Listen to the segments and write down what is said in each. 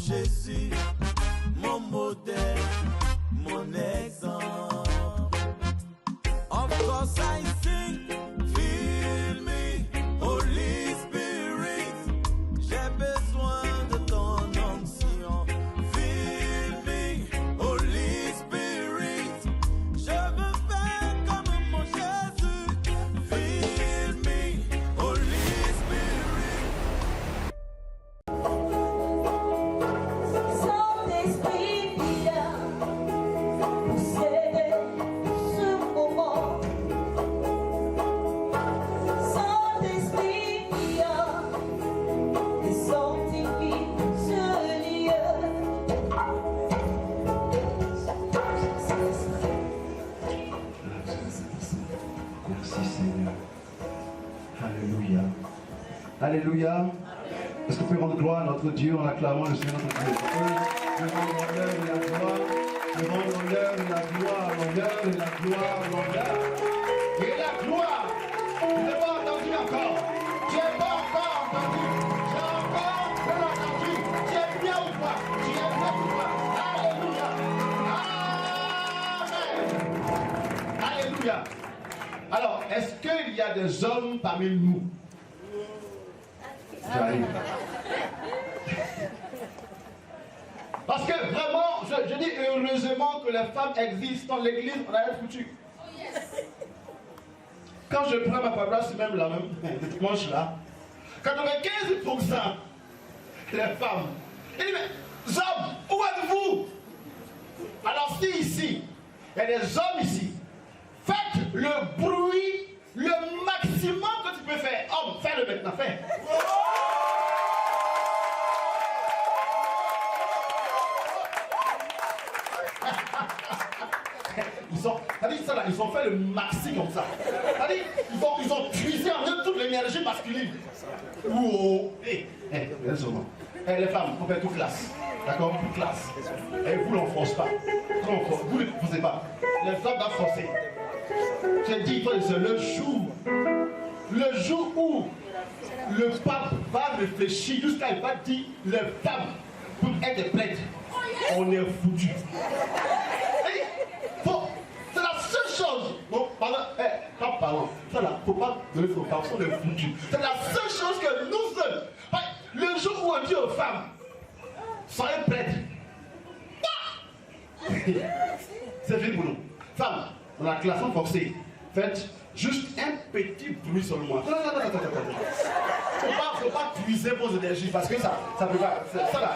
Jésus, mon modèle, mon exemple. Of course I sing, feel me, Holy Spirit. J'ai besoin de ton onction. Feel me, Holy Spirit. Je veux faire comme mon Jésus. Feel me, Holy Spirit. Saint-Esprit vient posséder ce moment. Saint-Esprit vient et sanctifie ce lieu. Merci Seigneur. Alléluia. Alléluia. Est-ce qu'on peut rendre gloire à notre Dieu en acclamant le Seigneur notre Dieu? Je rends l'honneur et la gloire. Je rends l'honneur et la gloire. L'honneur et la gloire. L'honneur et la gloire. Tu n'as pas entendu encore. Tu n'as pas encore entendu. J'ai encore pas entendu. Tu es bien ou pas? Tu es bien ou pas? Alléluia. Amen. Alléluia. Alors, est-ce qu'il y a des hommes parmi nous? J'arrive. Parce que vraiment, je dis heureusement que les femmes existent dans l'église, on a rien foutu. Quand je prends ma place, c'est même la même, ce dimanche-là, 95% les femmes. Et mais, hommes, où êtes-vous? Alors si ici, il y a des hommes ici, faites le bruit, le maximum que tu peux faire. Homme, fais-le maintenant, fais. Ils ont fait le maxi comme ça. Ils ont puisé en eux toute l'énergie masculine. Wow. Les femmes, on fait toute classe. D'accord? Toute classe. Et vous l'enfoncez pas. Vous ne forcez pas. Les femmes doivent forcer. J'ai dit, c'est le jour où le pape va réfléchir jusqu'à il va dire les femmes pour être des prêtres. On est foutu. C'est la seule chose. Bon, pardon, pardon. Ça là, faut pas donner son parole, on est foutu. C'est la seule chose que nous seuls. Le jour où on dit aux femmes, soyez prêtres. C'est fini pour nous. Femmes, dans la classe forcée, faites juste un petit bruit seulement. Faut pas puiser vos énergies parce que ça peut pas. Ça là,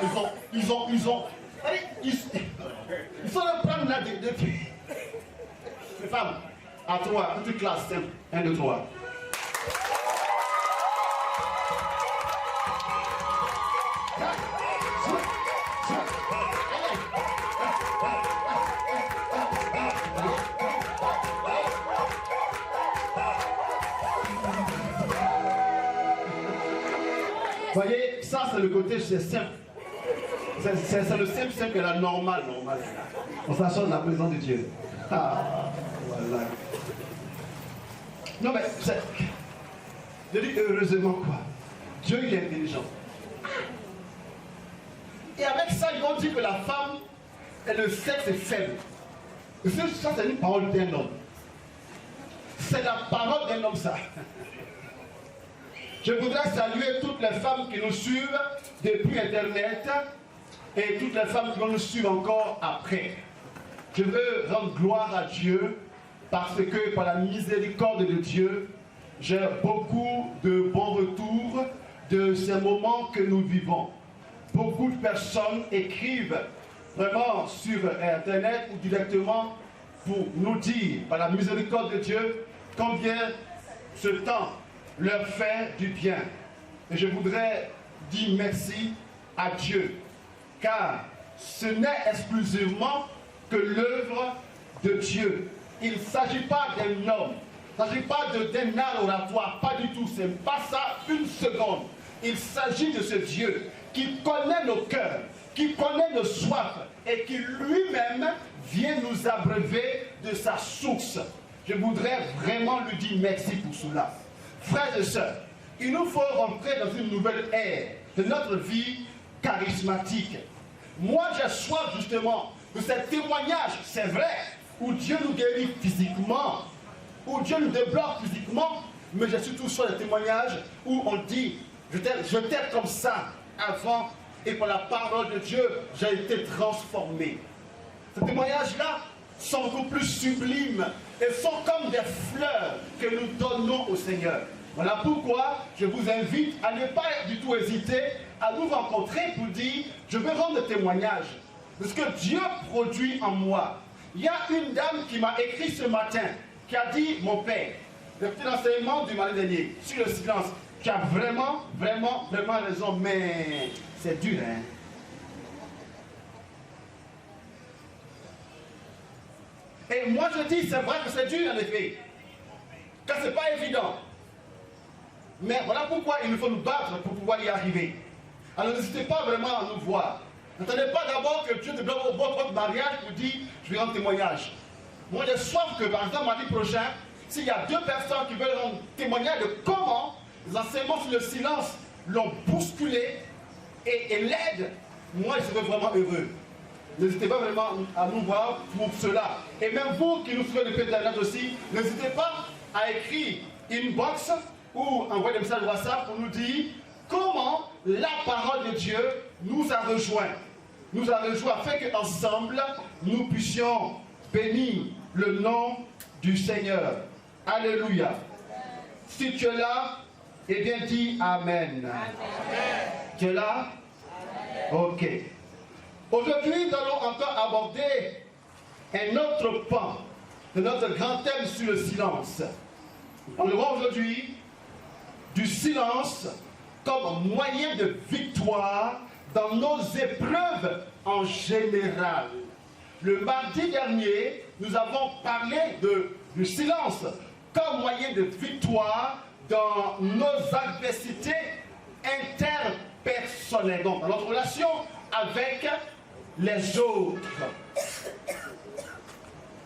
ils sont de prendre là depuis. Les femmes, à toi, toute classe simple. 1, 2, 3. Vous voyez, ça c'est le côté, c'est simple. C'est le simple que la normale. On s'assoit dans la présence de Dieu. Ah, voilà. Non mais, je dis heureusement quoi? Dieu il est intelligent. Et avec ça, ils vont dire que la femme et le sexe est faible. Ça c'est une parole d'un homme. C'est la parole d'un homme ça. Je voudrais saluer toutes les femmes qui nous suivent depuis Internet et toutes les femmes qui vont nous suivre encore après. Je veux rendre gloire à Dieu parce que par la miséricorde de Dieu, j'ai beaucoup de bons retours de ces moments que nous vivons. Beaucoup de personnes écrivent vraiment sur Internet ou directement pour nous dire par la miséricorde de Dieu combien ce temps leur fait du bien. Et je voudrais dire merci à Dieu, car ce n'est exclusivement que l'œuvre de Dieu. Il ne s'agit pas d'un homme, il ne s'agit pas d'un art oratoire, pas du tout, c'est pas ça une seconde. Il s'agit de ce Dieu qui connaît nos cœurs, qui connaît nos soifs et qui lui-même vient nous abreuver de sa source. Je voudrais vraiment lui dire merci pour cela. Frères et sœurs, il nous faut rentrer dans une nouvelle ère de notre vie charismatique. Moi, j'ai soif justement de ces témoignages, c'est vrai, où Dieu nous guérit physiquement, où Dieu nous débloque physiquement, mais j'ai surtout soif des témoignages où on dit, je t'aime comme ça avant, et par la parole de Dieu, j'ai été transformé. Ces témoignages-là sont beaucoup plus sublimes et sont comme des fleurs que nous donnons au Seigneur. Voilà pourquoi je vous invite à ne pas du tout hésiter à nous rencontrer pour dire, je veux rendre témoignage de ce que Dieu produit en moi. Il y a une dame qui m'a écrit ce matin, qui a dit, mon père, le petit enseignement du mardi dernier, sur le silence, tu as vraiment raison, mais c'est dur, hein. Et moi je dis, c'est vrai que c'est dur en effet, car c'est pas évident. Mais voilà pourquoi il nous faut nous battre pour pouvoir y arriver. Alors n'hésitez pas vraiment à nous voir. N'attendez pas d'abord que Dieu te donne votre mariage pour dire, je vais rendre témoignage. Moi j'ai soif que par exemple mardi prochain, s'il y a 2 personnes qui veulent rendre témoignage de comment les enseignements sur le silence l'ont bousculé et l'aident, moi je serai vraiment heureux. N'hésitez pas vraiment à nous voir pour cela. Et même vous qui nous suivez depuis Internet aussi, n'hésitez pas à écrire inbox ou envoyer des messages WhatsApp pour nous dire comment la parole de Dieu nous a rejoints. Nous a rejoints afin qu'ensemble, nous puissions bénir le nom du Seigneur. Alléluia. Si tu es là, eh bien dis Amen. Amen. Tu es là? Amen. Ok. Aujourd'hui, nous allons encore aborder un autre pan de notre grand thème sur le silence. On le voit aujourd'hui du silence comme moyen de victoire dans nos épreuves en général. Le mardi dernier, nous avons parlé du silence comme moyen de victoire dans nos adversités interpersonnelles, donc dans notre relation avec les autres.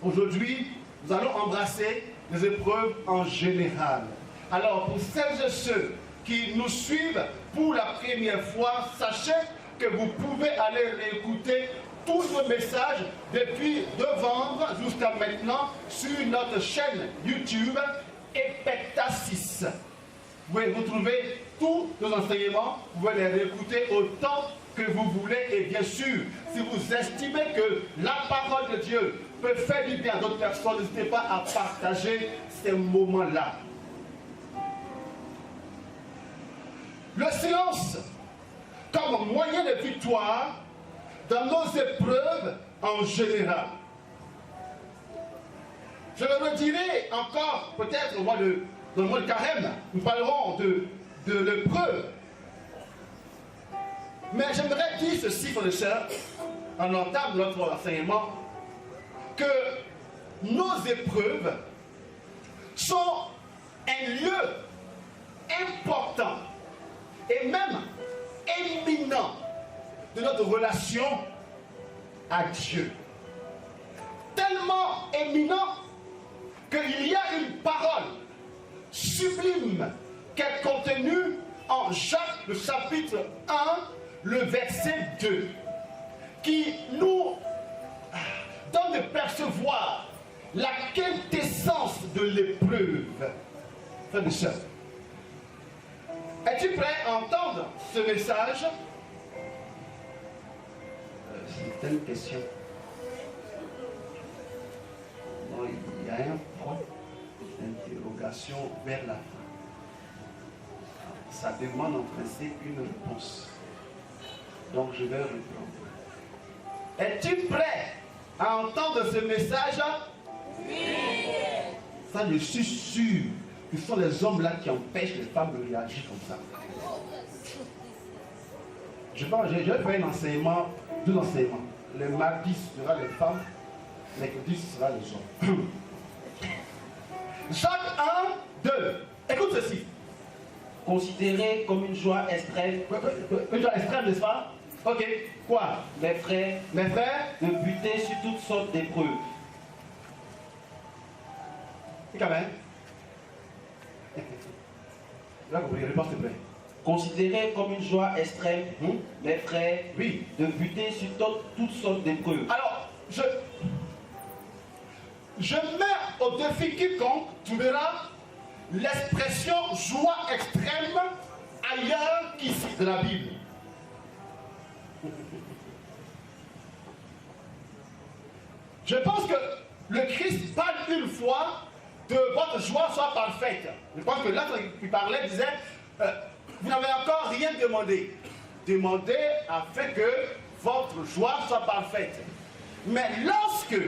Aujourd'hui, nous allons embrasser les épreuves en général. Alors, pour celles et ceux qui nous suivent pour la première fois, sachez que vous pouvez aller réécouter tous nos messages depuis novembre jusqu'à maintenant sur notre chaîne YouTube Epecta 6. Vous pouvez retrouver tous nos enseignements, vous pouvez les réécouter autant que vous voulez, et bien sûr, si vous estimez que la parole de Dieu peut faire du bien à d'autres personnes, n'hésitez pas à partager ces moments-là. Le silence comme moyen de victoire dans nos épreuves en général. Je le redirai encore, peut-être dans le mois de carême, nous parlerons de l'épreuve. Mais j'aimerais dire ceci, frères et sœurs, en entame de notre enseignement, que nos épreuves sont un lieu important et même éminent de notre relation à Dieu. Tellement éminent qu'il y a une parole sublime qui est contenue en Jacques, le chapitre 1, le verset 2, qui nous donne de percevoir la quintessence de l'épreuve. Frères et sœurs, es-tu prêt à entendre ce message? C'est une question. Non, il y a un point d'interrogation vers la fin. Ça demande en principe une réponse. Donc je vais répondre. Es-tu prêt à entendre ce message? Oui. Ça, je suis sûr que ce sont les hommes-là qui empêchent les femmes de réagir comme ça. Je vais faire un enseignement, 2 enseignements. Le mardi sera les femmes, le mercredi sera les hommes. Jacques 1, 2. Écoute ceci. Considérez comme une joie extrême. Une joie extrême, n'est-ce pas? Ok. Quoi? Mes frères, de buter sur toutes sortes d'épreuves. Et quand même. Là, vous pouvez répondre, s'il te plaît. Considérez comme une joie extrême, mes frères, Oui. de buter sur toutes sortes d'épreuves. Alors, je mets au défi quiconque trouvera l'expression joie extrême ailleurs qu'ici de la Bible. Je pense que le Christ parle une fois de votre joie soit parfaite. Je pense que l'autre qui parlait disait vous n'avez encore rien demandé. Demandez afin que votre joie soit parfaite. Mais lorsque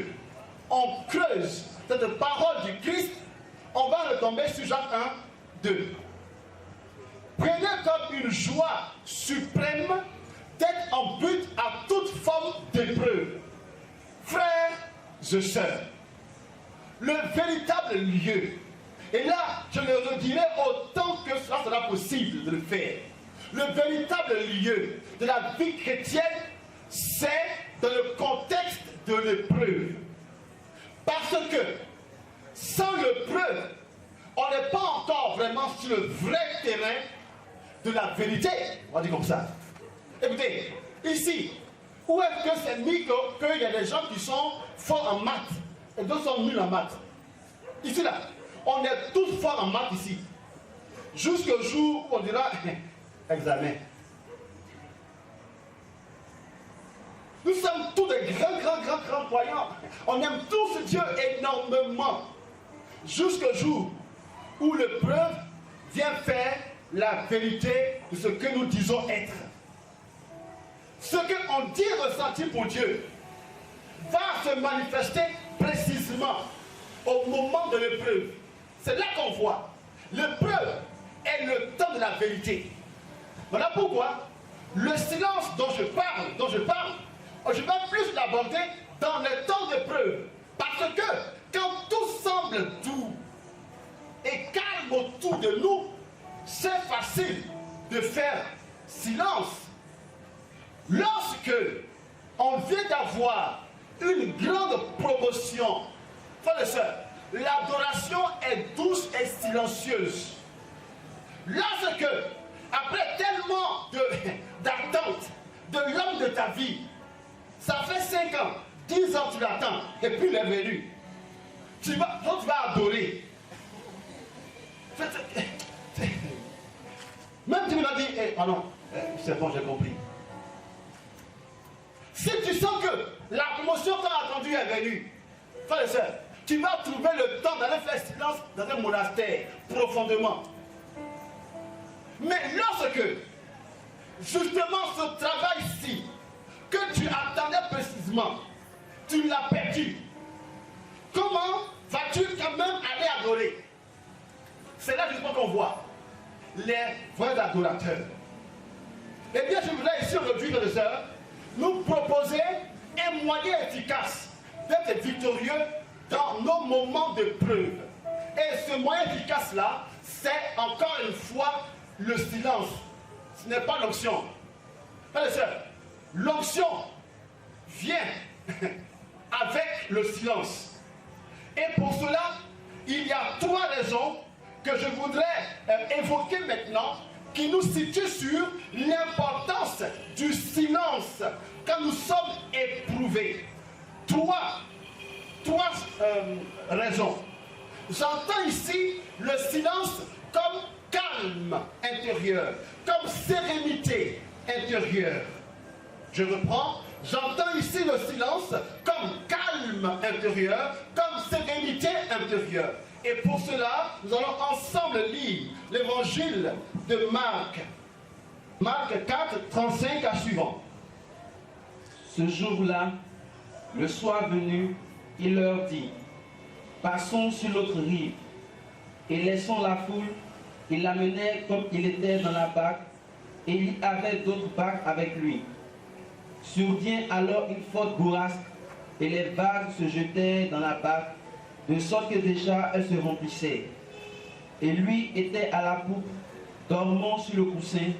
on creuse cette parole du Christ, on va retomber sur Jacques 1, 2. Prenez comme une joie suprême d'être en but à toute forme d'épreuve. Frères et sœurs, le véritable lieu, et là je le redirai autant que cela sera possible de le faire, le véritable lieu de la vie chrétienne, c'est dans le contexte de l'épreuve. Parce que sans l'épreuve, on n'est pas encore vraiment sur le vrai terrain de la vérité. On va dire comme ça. Écoutez, ici, où est-ce que c'est mis qu'il y a des gens qui sont forts en maths et d'autres sont nuls en maths? Ici, là, on est tous forts en maths ici. Jusqu'au jour où on dira examen. Nous sommes tous des grands croyants. On aime tous Dieu énormément. Jusqu'au jour où l'épreuve vient faire la vérité de ce que nous disons être. Ce qu'on dit ressentir pour Dieu va se manifester précisément au moment de l'épreuve. C'est là qu'on voit. L'épreuve est le temps de la vérité. Voilà pourquoi le silence dont je parle, je vais plus l'aborder dans les temps d'épreuve. Parce que quand tout semble doux et calme autour de nous, c'est facile de faire silence. Lorsque on vient d'avoir une grande promotion, frères et sœurs, l'adoration est douce et silencieuse. Lorsque, après tellement d'attente de l'homme de ta vie, ça fait 5 ans, 10 ans tu l'attends, et puis il est venu. Tu vas adorer. Même tu me l'as dit, pardon, c'est bon, j'ai compris. Si tu sens que la promotion que tu as attendue est venue, frère et soeur, tu vas trouver le temps d'aller faire silence dans un monastère, profondément. Mais lorsque, justement, ce travail-ci, que tu attendais précisément, tu l'as perdu, comment vas-tu quand même aller adorer? C'est là justement qu'on voit les vrais adorateurs. Eh bien, je voudrais ici aujourd'hui, frères et sœurs, nous proposer un moyen efficace d'être victorieux dans nos moments de preuve. Et ce moyen efficace-là, c'est encore une fois le silence. Ce n'est pas l'onction. Frères et sœurs, l'onction vient avec le silence. Et pour cela, il y a 3 raisons que je voudrais évoquer maintenant, qui nous situent sur l'importance du silence quand nous sommes éprouvés. 3 raisons. J'entends ici le silence comme calme intérieur, comme sérénité intérieure. Je reprends. J'entends ici le silence comme calme intérieur, comme sérénité intérieure. Et pour cela, nous allons ensemble lire l'évangile de Marc. Marc 4, 35 à suivant. Ce jour-là, le soir venu, il leur dit, passons sur l'autre rive. Et laissant la foule, il l'amenait comme il était dans la barque, et il y avait d'autres barques avec lui. Survient alors une forte bourrasque, et les vagues se jetaient dans la barque, de sorte que déjà elle se remplissait. Et lui était à la poupe, dormant sur le coussin.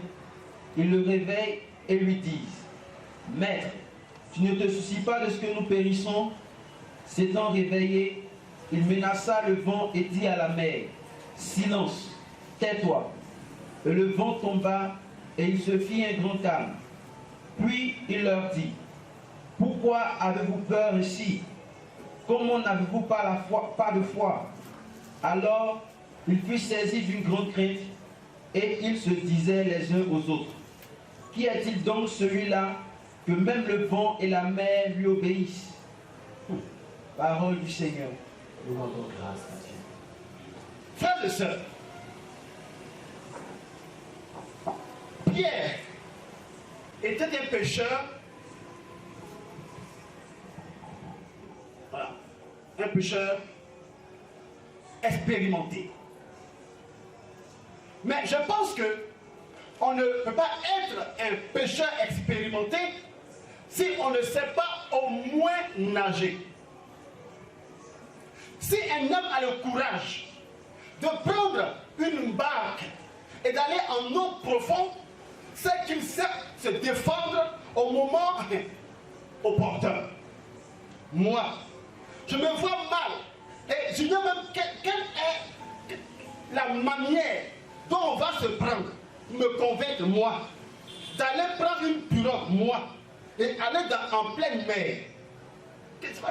Ils le réveillent et lui disent, « Maître, tu ne te soucies pas de ce que nous périssons ?» S'étant réveillé, il menaça le vent et dit à la mer, « Silence, tais-toi. » Et le vent tomba, et il se fit un grand calme. Puis il leur dit, pourquoi avez-vous peur ici? Comment n'avez-vous pas de foi? Alors il fut saisi d'une grande crainte, et ils se disaient les uns aux autres, qui est-il donc celui-là que même le vent et la mer lui obéissent? Parole du Seigneur. Nous rendons grâce à Dieu. Frères et sœurs, Pierre était un pécheur, voilà, un pécheur expérimenté. Mais je pense que on ne peut pas être un pécheur expérimenté si on ne sait pas au moins nager. Si un homme a le courage de prendre une barque et d'aller en eau profonde, c'est qu'il sait se défendre au moment opportun. Moi, je me vois mal et je dis même quelle est la manière dont on va se prendre, me convaincre moi, d'aller prendre une pirogue moi et aller en pleine mer.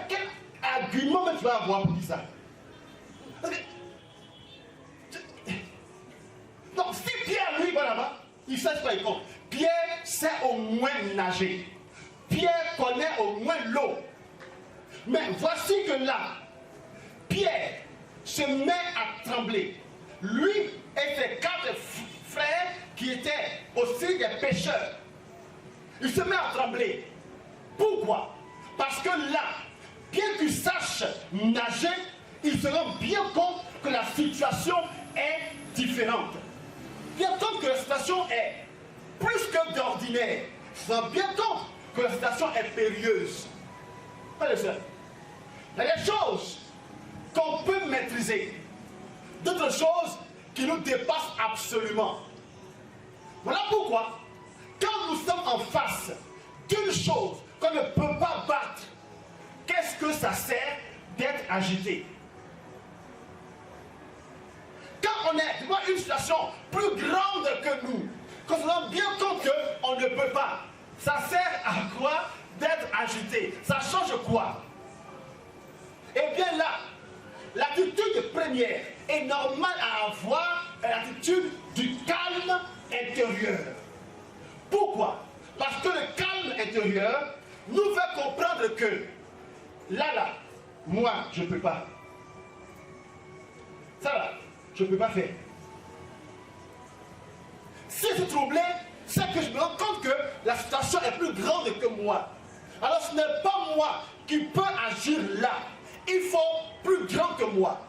Quel argument tu vas avoir pour dire ça? Parce que, donc si Pierre lui va là-bas, il sait ce qu'il faut. Pierre sait au moins nager. Pierre connaît au moins l'eau. Mais voici que là, Pierre se met à trembler. Lui et ses 4 frères qui étaient aussi des pêcheurs. Il se met à trembler. Pourquoi? Parce que là, bien qu'il sache nager, il se rend bien compte que la situation est différente. Bien compte que la situation est plus que d'ordinaire. Il se rend bien compte que la situation est périlleuse. Il y a des choses qu'on peut maîtriser, d'autres choses qui nous dépassent absolument. Voilà pourquoi, quand nous sommes en face d'une chose qu'on ne peut pas battre, qu'est-ce que ça sert d'être agité? Quand on est devant une situation plus grande que nous, qu'on se rend bien compte qu'on ne peut pas, ça sert à quoi d'être agité? Ça change quoi? Eh bien là, l'attitude première est normale à avoir, l'attitude du calme intérieur. Pourquoi? Parce que le calme intérieur nous fait comprendre que là, moi, je ne peux pas. Ça là, je ne peux pas faire. Si je suis troublé, c'est que je me rends compte que la situation est plus grande que moi. Alors ce n'est pas moi qui peux agir là. Il faut plus grand que moi.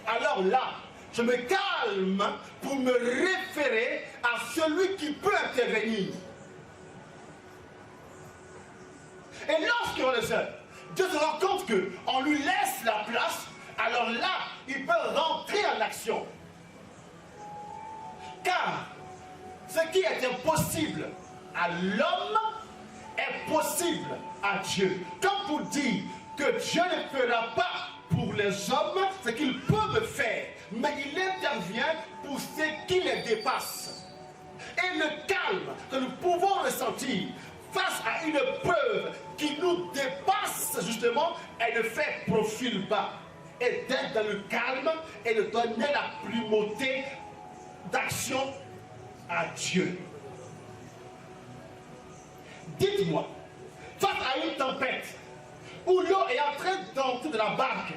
Alors là, je me calme pour me référer à celui qui peut intervenir. Et lorsqu'on le sait, Dieu se rend compte qu'on lui laisse la place, alors là, il peut rentrer en action. Car ce qui est impossible à l'homme est possible à Dieu. Comme pour dire que Dieu ne fera pas pour les hommes ce qu'ils peuvent faire, mais il intervient pour ce qui les dépasse. Et le calme que nous pouvons ressentir face à une preuve qui nous dépasse, justement, elle ne fait profil bas. Et d'être dans le calme et de donner la primauté d'action à Dieu. Dites-moi, face à une tempête, où l'eau est en train d'entrer de la barque,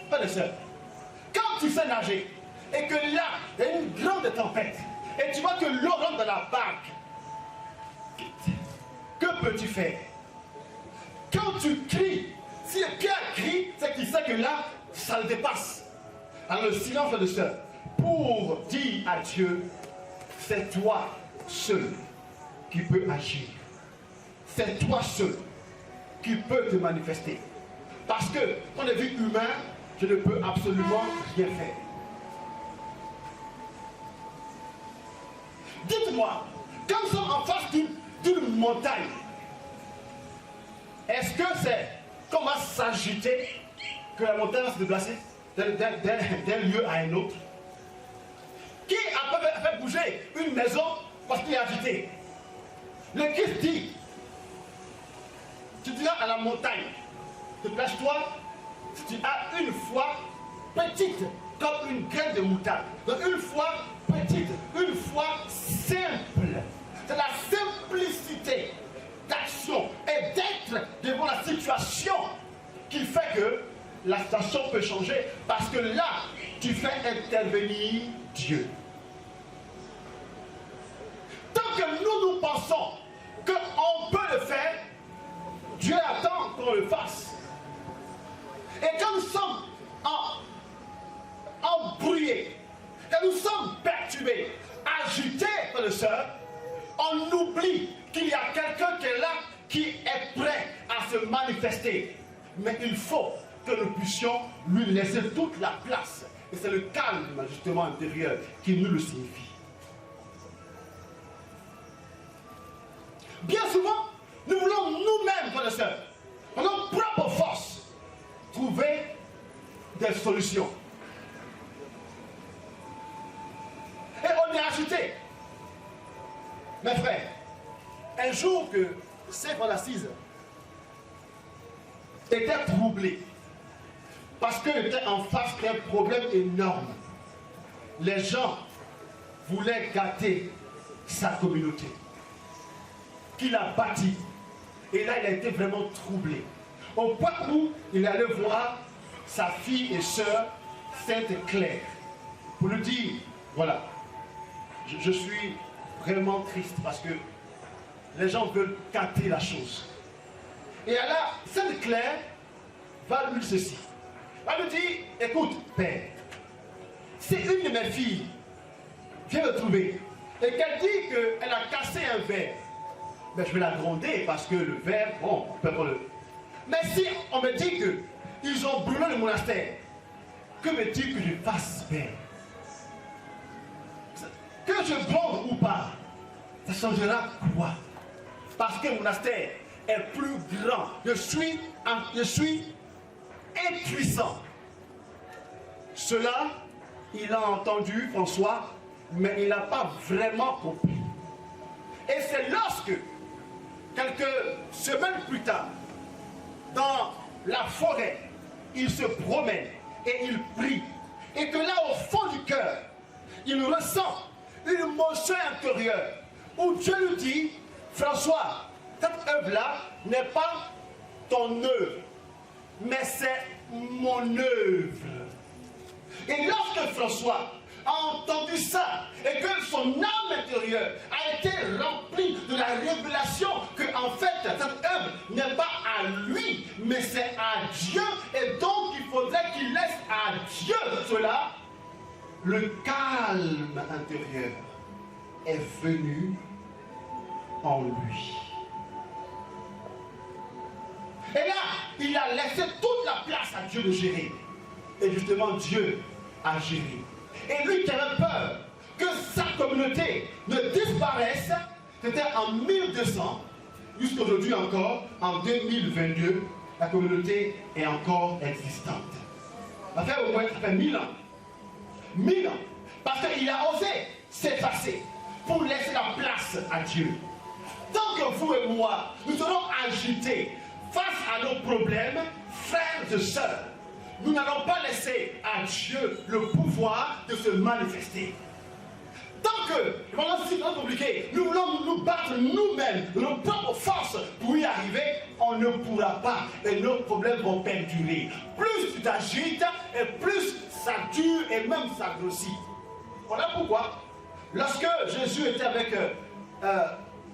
pas de seul. Quand tu sais nager, et que là, il y a une grande tempête, et tu vois que l'eau rentre dans la barque, que peux-tu faire? Quand tu cries, si quelqu'un crie, c'est qu'il sait que là, ça le dépasse. Alors le silence de seul, pour dire à Dieu, c'est toi seul qui peux agir. C'est toi seul qui peut te manifester. Parce que, dans la vie humaine, je ne peux absolument rien faire. Dites-moi, quand nous sommes en face d'une montagne, est-ce que c'est qu'on va s'agiter que la montagne va se déplacer d'un lieu à un autre? Qui a fait bouger une maison parce qu'il est agité. Le Christ dit, tu diras à la montagne, déplace-toi, si tu as une foi petite comme une graine de moutarde. Donc une foi petite, une foi simple. C'est la simplicité d'action et d'être devant la situation qui fait que la situation peut changer, parce que là, tu fais intervenir Dieu. Tant que nous pensons qu'on peut le faire, Dieu attend qu'on le fasse. Et quand nous sommes embrouillés, quand nous sommes perturbés, agités, frères et sœurs, on oublie qu'il y a quelqu'un qui est là, qui est prêt à se manifester. Mais il faut que nous puissions lui laisser toute la place. Et c'est le calme, justement, intérieur qui nous le signifie. Bien souvent, nous voulons nous-mêmes, frères et sœurs, par notre propre force, trouver des solutions. Et on est agité. Mes frères, un jour que Saint-Paul d'Assise était troublé, parce qu'il était en face d'un problème énorme. Les gens voulaient gâter sa communauté, qu'il a bâtie. Et là, il a été vraiment troublé. Au point où il allait voir sa fille et sœur, Sainte Claire, pour lui dire, voilà, je suis vraiment triste parce que les gens veulent gâter la chose. Et là, Sainte Claire va lui dire ceci. Elle lui dit, écoute, père, si une de mes filles vient me trouver et qu'elle dit qu'elle a cassé un verre, ben, je vais la gronder parce que le verre, bon, on peut pas le... Mais si on me dit qu'ils ont brûlé le monastère, que me dit que je fasse, père? Que je gronde ou pas, ça changera quoi? Parce que le monastère est plus grand. Je suis impuissant. Cela, il a entendu François, mais il n'a pas vraiment compris. Et c'est lorsque, quelques semaines plus tard, dans la forêt, il se promène et il prie. Et que là, au fond du cœur, il ressent une motion intérieure où Dieu lui dit, François, cette œuvre-là n'est pas ton œuvre, mais c'est mon œuvre. Et lorsque François a entendu ça et que son âme intérieure a été remplie de la révélation que en fait cette œuvre n'est pas à lui mais c'est à Dieu, et donc il faudrait qu'il laisse à Dieu cela, le calme intérieur est venu en lui. Et là, il a laissé toute la place à Dieu de gérer. Et justement, Dieu a géré. Et lui qui avait peur que sa communauté ne disparaisse, c'était en 1200, jusqu'aujourd'hui encore, en 2022, la communauté est encore existante. Ça fait au moins 1000 ans. 1000 ans. Parce qu'il a osé s'effacer pour laisser la place à Dieu. Tant que vous et moi, nous serons agités face à nos problèmes, frères et sœurs, nous n'allons pas laisser à Dieu le pouvoir de se manifester. Tant que, pendant ce temps compliqué, nous voulons nous battre nous-mêmes, de nos propres forces pour y arriver, on ne pourra pas et nos problèmes vont perdurer. Plus tu t'agites, et plus ça dure et même ça grossit. Voilà pourquoi, lorsque Jésus était avec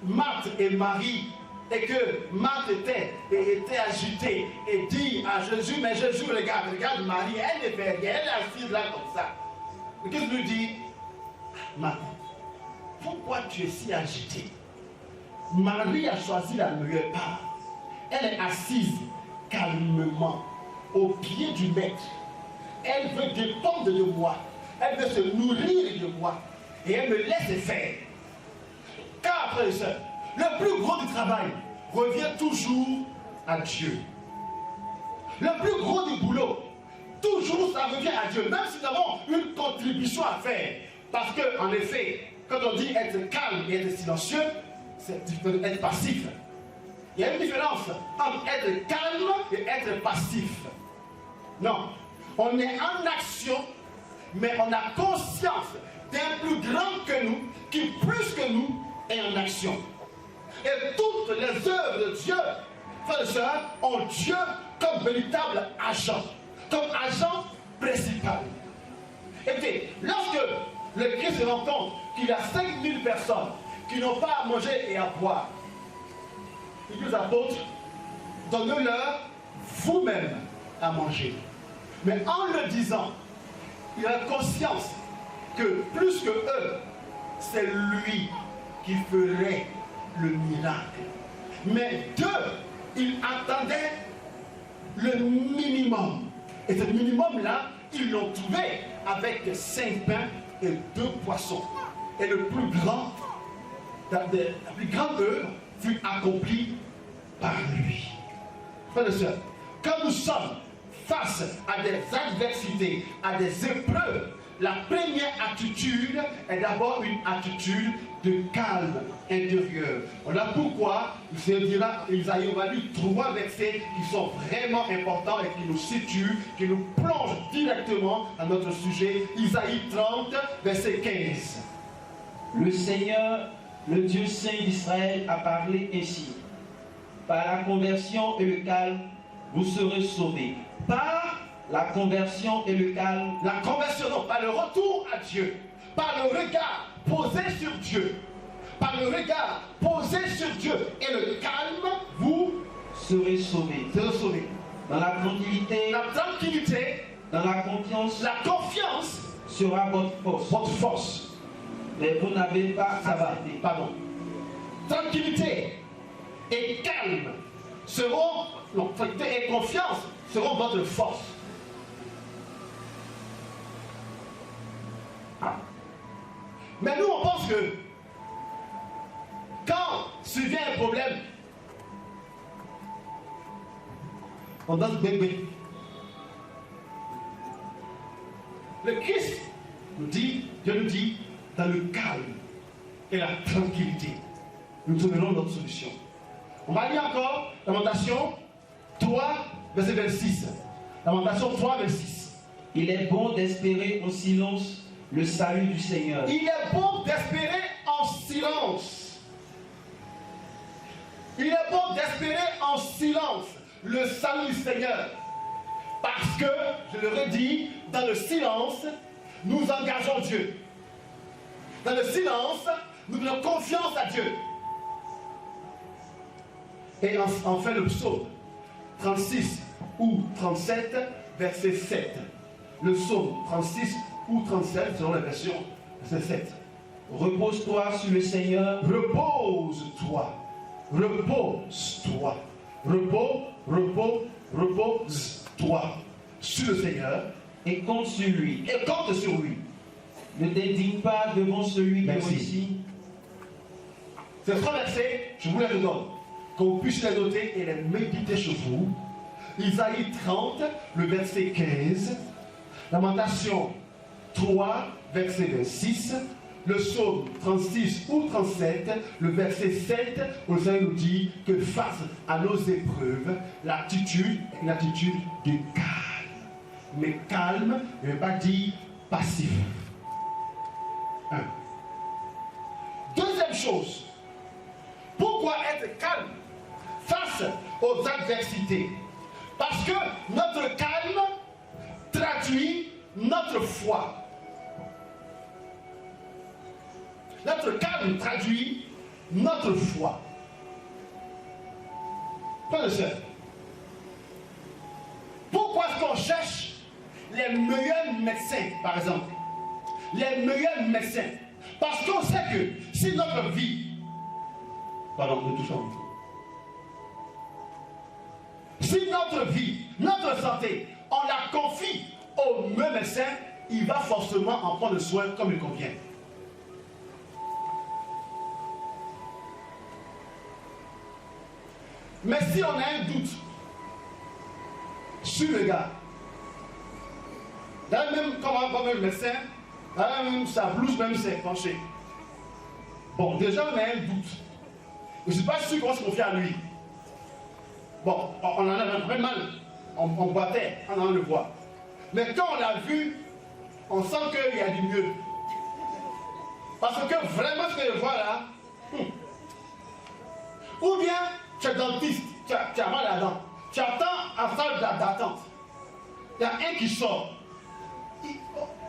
Marthe et Marie, et que Marthe était agitée et dit à Jésus, mais Jésus regarde Marie, elle ne fait rien, elle est assise là comme ça. Et qu'est-ce qu'il lui dit? Marie, pourquoi tu es si agitée? Marie a choisi la meilleure part. Elle est assise calmement au pied du maître. Elle veut dépendre de moi. Elle veut se nourrir de moi. Et elle me laisse faire. Car, frères et sœurs, le plus gros du travail revient toujours à Dieu. Le plus gros du boulot, toujours ça revient à Dieu. Même si nous avons une contribution à faire. Parce que, en effet, quand on dit être calme et être silencieux, c'est être passif. Il y a une différence entre être calme et être passif. Non, on est en action, mais on a conscience d'un plus grand que nous, qui plus que nous est en action. Et toutes les œuvres de Dieu, frères et sœurs, ont Dieu comme véritable agent, comme agent principal. Et puis, lorsque le Christ se rend compte qu'il y a 5000 personnes qui n'ont pas à manger et à boire, il dit aux apôtres, donnez-leur vous-même à manger. Mais en le disant, il a conscience que plus que eux, c'est lui qui ferait le miracle. Mais d'eux, ils attendaient le minimum. Et ce minimum-là, ils l'ont trouvé avec 5 pains et 2 poissons. Et la plus grande œuvre fut accomplie par lui. Frères et sœurs, quand nous sommes face à des adversités, à des épreuves, la première attitude est d'abord une attitude de calme intérieur. Voilà pourquoi il se dira, Isaïe, on va lire 3 versets qui sont vraiment importants et qui nous situent, qui nous plongent directement dans notre sujet. Isaïe 30, verset 15. Le Seigneur, le Dieu saint d'Israël, a parlé ainsi. Par la conversion et le calme, vous serez sauvés. Par la conversion et le calme. La conversion, non, par le retour à Dieu, par le regard posé sur Dieu, par le regard posé sur Dieu et le calme, vous serez sauvés. serez sauvés. Dans la tranquillité, dans la confiance, la confiance sera votre force. Votre force. Mais vous n'avez pas Ça va, accepté. pardon. Tranquillité et calme seront, non, tranquillité et confiance seront votre force. Mais nous, on pense que quand survient un problème, on danse bébé. Le Christ nous dit, Dieu nous dit, dans le calme et la tranquillité, nous trouverons notre solution. On va lire encore Lamentation 3, verset 26. Lamentation 3, 26. Il est bon d'espérer en silence le salut du Seigneur. Il est bon d'espérer en silence. Il est bon d'espérer en silence le salut du Seigneur. Parce que, je le redis, dans le silence, nous engageons Dieu. Dans le silence, nous donnons confiance à Dieu. Et enfin le psaume 36 ou 37, verset 7. Le psaume 36 ou 37, selon la version, verset 7. Repose-toi sur le Seigneur. Repose-toi. Repose-toi. Repose-toi sur le Seigneur. Et compte sur lui. Et compte sur lui. Ne t'indigne pas devant celui qui Merci. réussit. Ces 3 versets, je vous les redonne. Que vous puissiez les noter et les méditer chez vous. Isaïe 30, le verset 15. Lamentation 3, verset 26. Le psaume 36 ou 37, le verset 7, où le Seigneur nous dit que face à nos épreuves, l'attitude est une attitude de calme. Mais calme ne veut pas dire passif. Deuxième chose, pourquoi être calme face aux adversités? Parce que notre calme traduit notre foi. Notre calme traduit notre foi. Frères et sœurs, pourquoi est-ce qu'on cherche les meilleurs médecins, par exemple? Les meilleurs médecins. Parce qu'on sait que si notre vie, pardon, ne touche pas au micro. Si notre vie, notre santé, on la confie au meilleur médecin, il va forcément en prendre soin comme il convient. Mais si on a un doute sur le gars, là même comme un médecin, là même sa blouse même s'est penchée. Bon, déjà on a un doute. Je ne suis pas sûr qu'on se confie à lui. Bon, on en a vraiment mal. On boitait, on en le voit. Mais quand on l'a vu, on sent qu'il y a du mieux. Parce que vraiment ce que je vois là, ou bien tu es dentiste, tu as mal à la dent, tu attends en salle d'attente. Il y a un qui sort.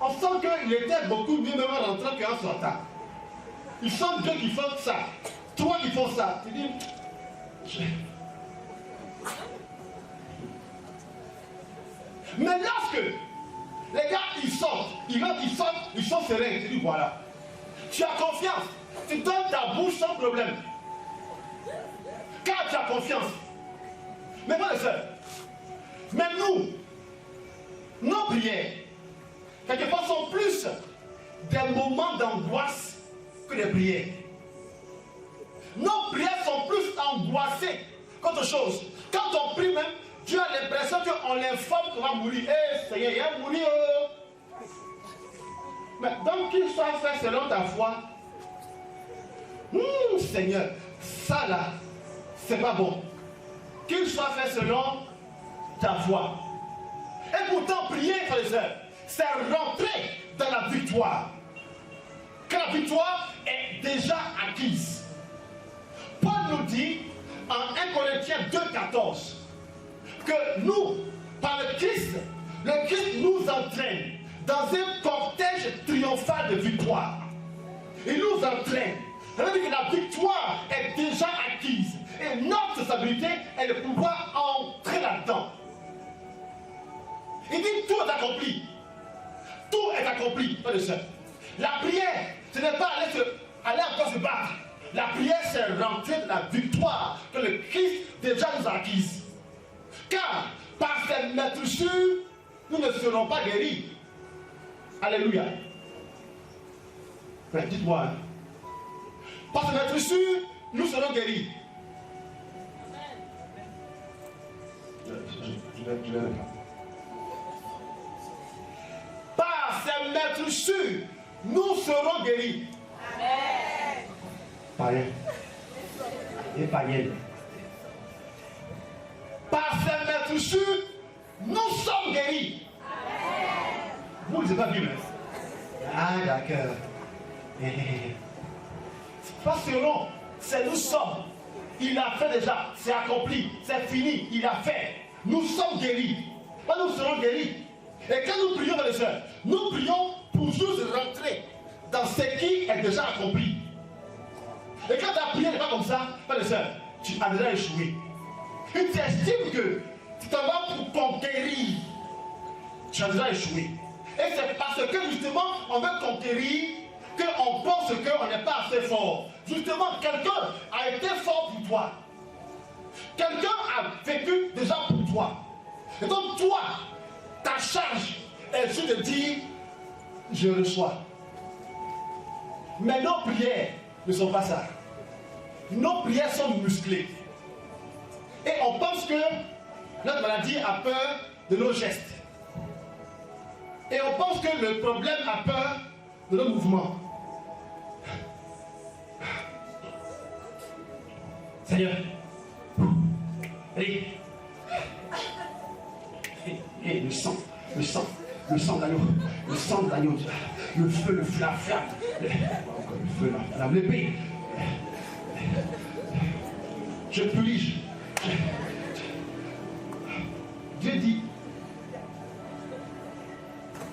On sent qu'il était beaucoup mieux même en rentrant qu'en sortant. Ils sont deux qui font ça, trois qui font ça. Tu dis, mais lorsque les gars ils sortent, ils sont sereins, tu dis voilà. Tu as confiance, tu donnes ta bouche sans problème. Car tu as confiance. Mais pas les sœurs. Mais nous, nos prières, quelquefois sont plus des moments d'angoisse que des prières. Nos prières sont plus angoissées qu'autre chose. Quand on prie même, Dieu a l'impression qu'on l'informe qu'on va mourir. Eh Seigneur, il va mourir. Mais donc qu'il soit fait selon ta foi. Seigneur, ça là, c'est pas bon. Qu'il soit fait selon ta foi. Et pourtant, prier, frères et sœurs, c'est rentrer dans la victoire. Car la victoire est déjà acquise. Paul nous dit en 1 Corinthiens 2,14 que nous, par le Christ nous entraîne dans un cortège triomphal de victoire. Il nous entraîne. Ça veut dire que la victoire est déjà acquise. Et notre stabilité est de pouvoir entrer là-dedans. Il dit tout est accompli. Tout est accompli, frères et sœurs. La prière, ce n'est pas aller encore se battre. La prière, c'est rentrer dans la victoire que le Christ déjà nous a acquise. Car par cette maîtrisure, nous ne serons pas guéris. Alléluia. Ben, dites-moi. Par cette maîtrisure, nous serons guéris. Je vais par cette maîtrisure, nous serons guéris. Amen. Païen. Et païenne. Par cette maîtrisure, nous sommes guéris. Amen. Vous ne lisez pas la Bible. Ah, d'accord. C'est pas selon, c'est nous sommes. Il a fait déjà, c'est accompli, c'est fini, il a fait. Nous sommes guéris. Pas nous serons guéris. Et quand nous prions, les sœurs, nous prions pour juste rentrer dans ce qui est déjà accompli. Et quand ta prière n'est pas comme ça, les sœurs, tu as déjà échoué. Et tu estimes que tu t'en vas pour conquérir. Tu as déjà échoué. Et c'est parce que justement, on veut conquérir qu'on pense qu'on n'est pas assez fort. Justement, quelqu'un a été fort pour toi. Quelqu'un a vécu déjà pour toi. Et donc toi, ta charge est juste de dire, je reçois. Mais nos prières ne sont pas ça. Nos prières sont musclées. Et on pense que notre maladie a peur de nos gestes. Et on pense que le problème a peur de nos mouvements. Seigneur, allez. Et le sang de l'agneau, le feu, la flamme, le feu, la flamme, l'épée. Je punis. Dieu dit,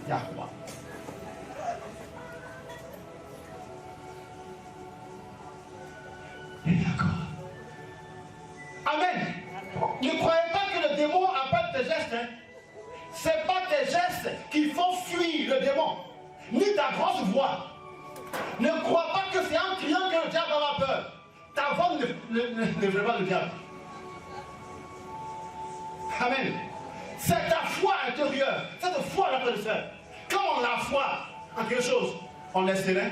Yahweh. Et d'accord. Amen. Ne croyez pas que le démon appelle tes gestes. Hein? Ce n'est pas tes gestes qui font fuir le démon, ni ta grosse voix. Ne crois pas que c'est en criant que le diable va avoir peur. Ta voix ne veut pas le diable. Amen. C'est ta foi intérieure. Cette foi, la frère et sœur. Quand on a foi en quelque chose, on est serein.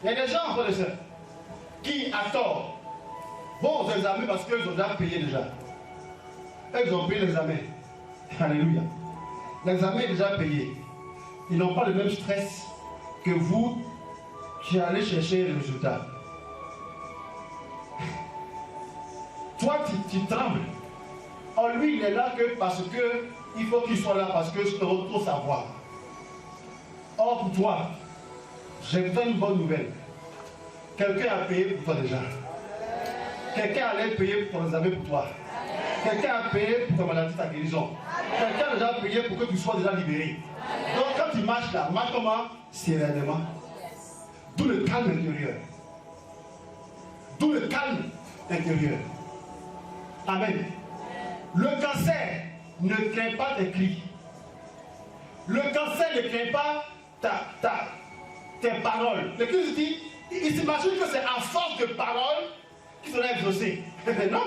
Il y a des gens, frère et sœur, qui, à tort, vont aux examens parce qu'ils ont déjà payé déjà. Ils ont payé l'examen. Alléluia. L'examen est déjà payé. Ils n'ont pas le même stress que vous tu es allé chercher le résultat. Toi, tu trembles. En lui, il est là que parce que il faut qu'il soit là, parce que je te retrouve savoir. Or, pour toi, j'ai une bonne nouvelle. Quelqu'un a payé pour toi déjà. Quelqu'un allait payer pour ton examen pour toi. Quelqu'un a payé pour ta maladie, ta guérison. Quelqu'un a déjà payé pour que tu sois déjà libéré. Donc quand tu marches là, marche comment? Sereinement. D'où le calme intérieur. D'où le calme intérieur. Amen. Le cancer ne craint pas tes cris. Le cancer ne craint pas tes paroles. Le Christ dit, il s'imagine que c'est à force de paroles qu'il sera exaucé. Mais non,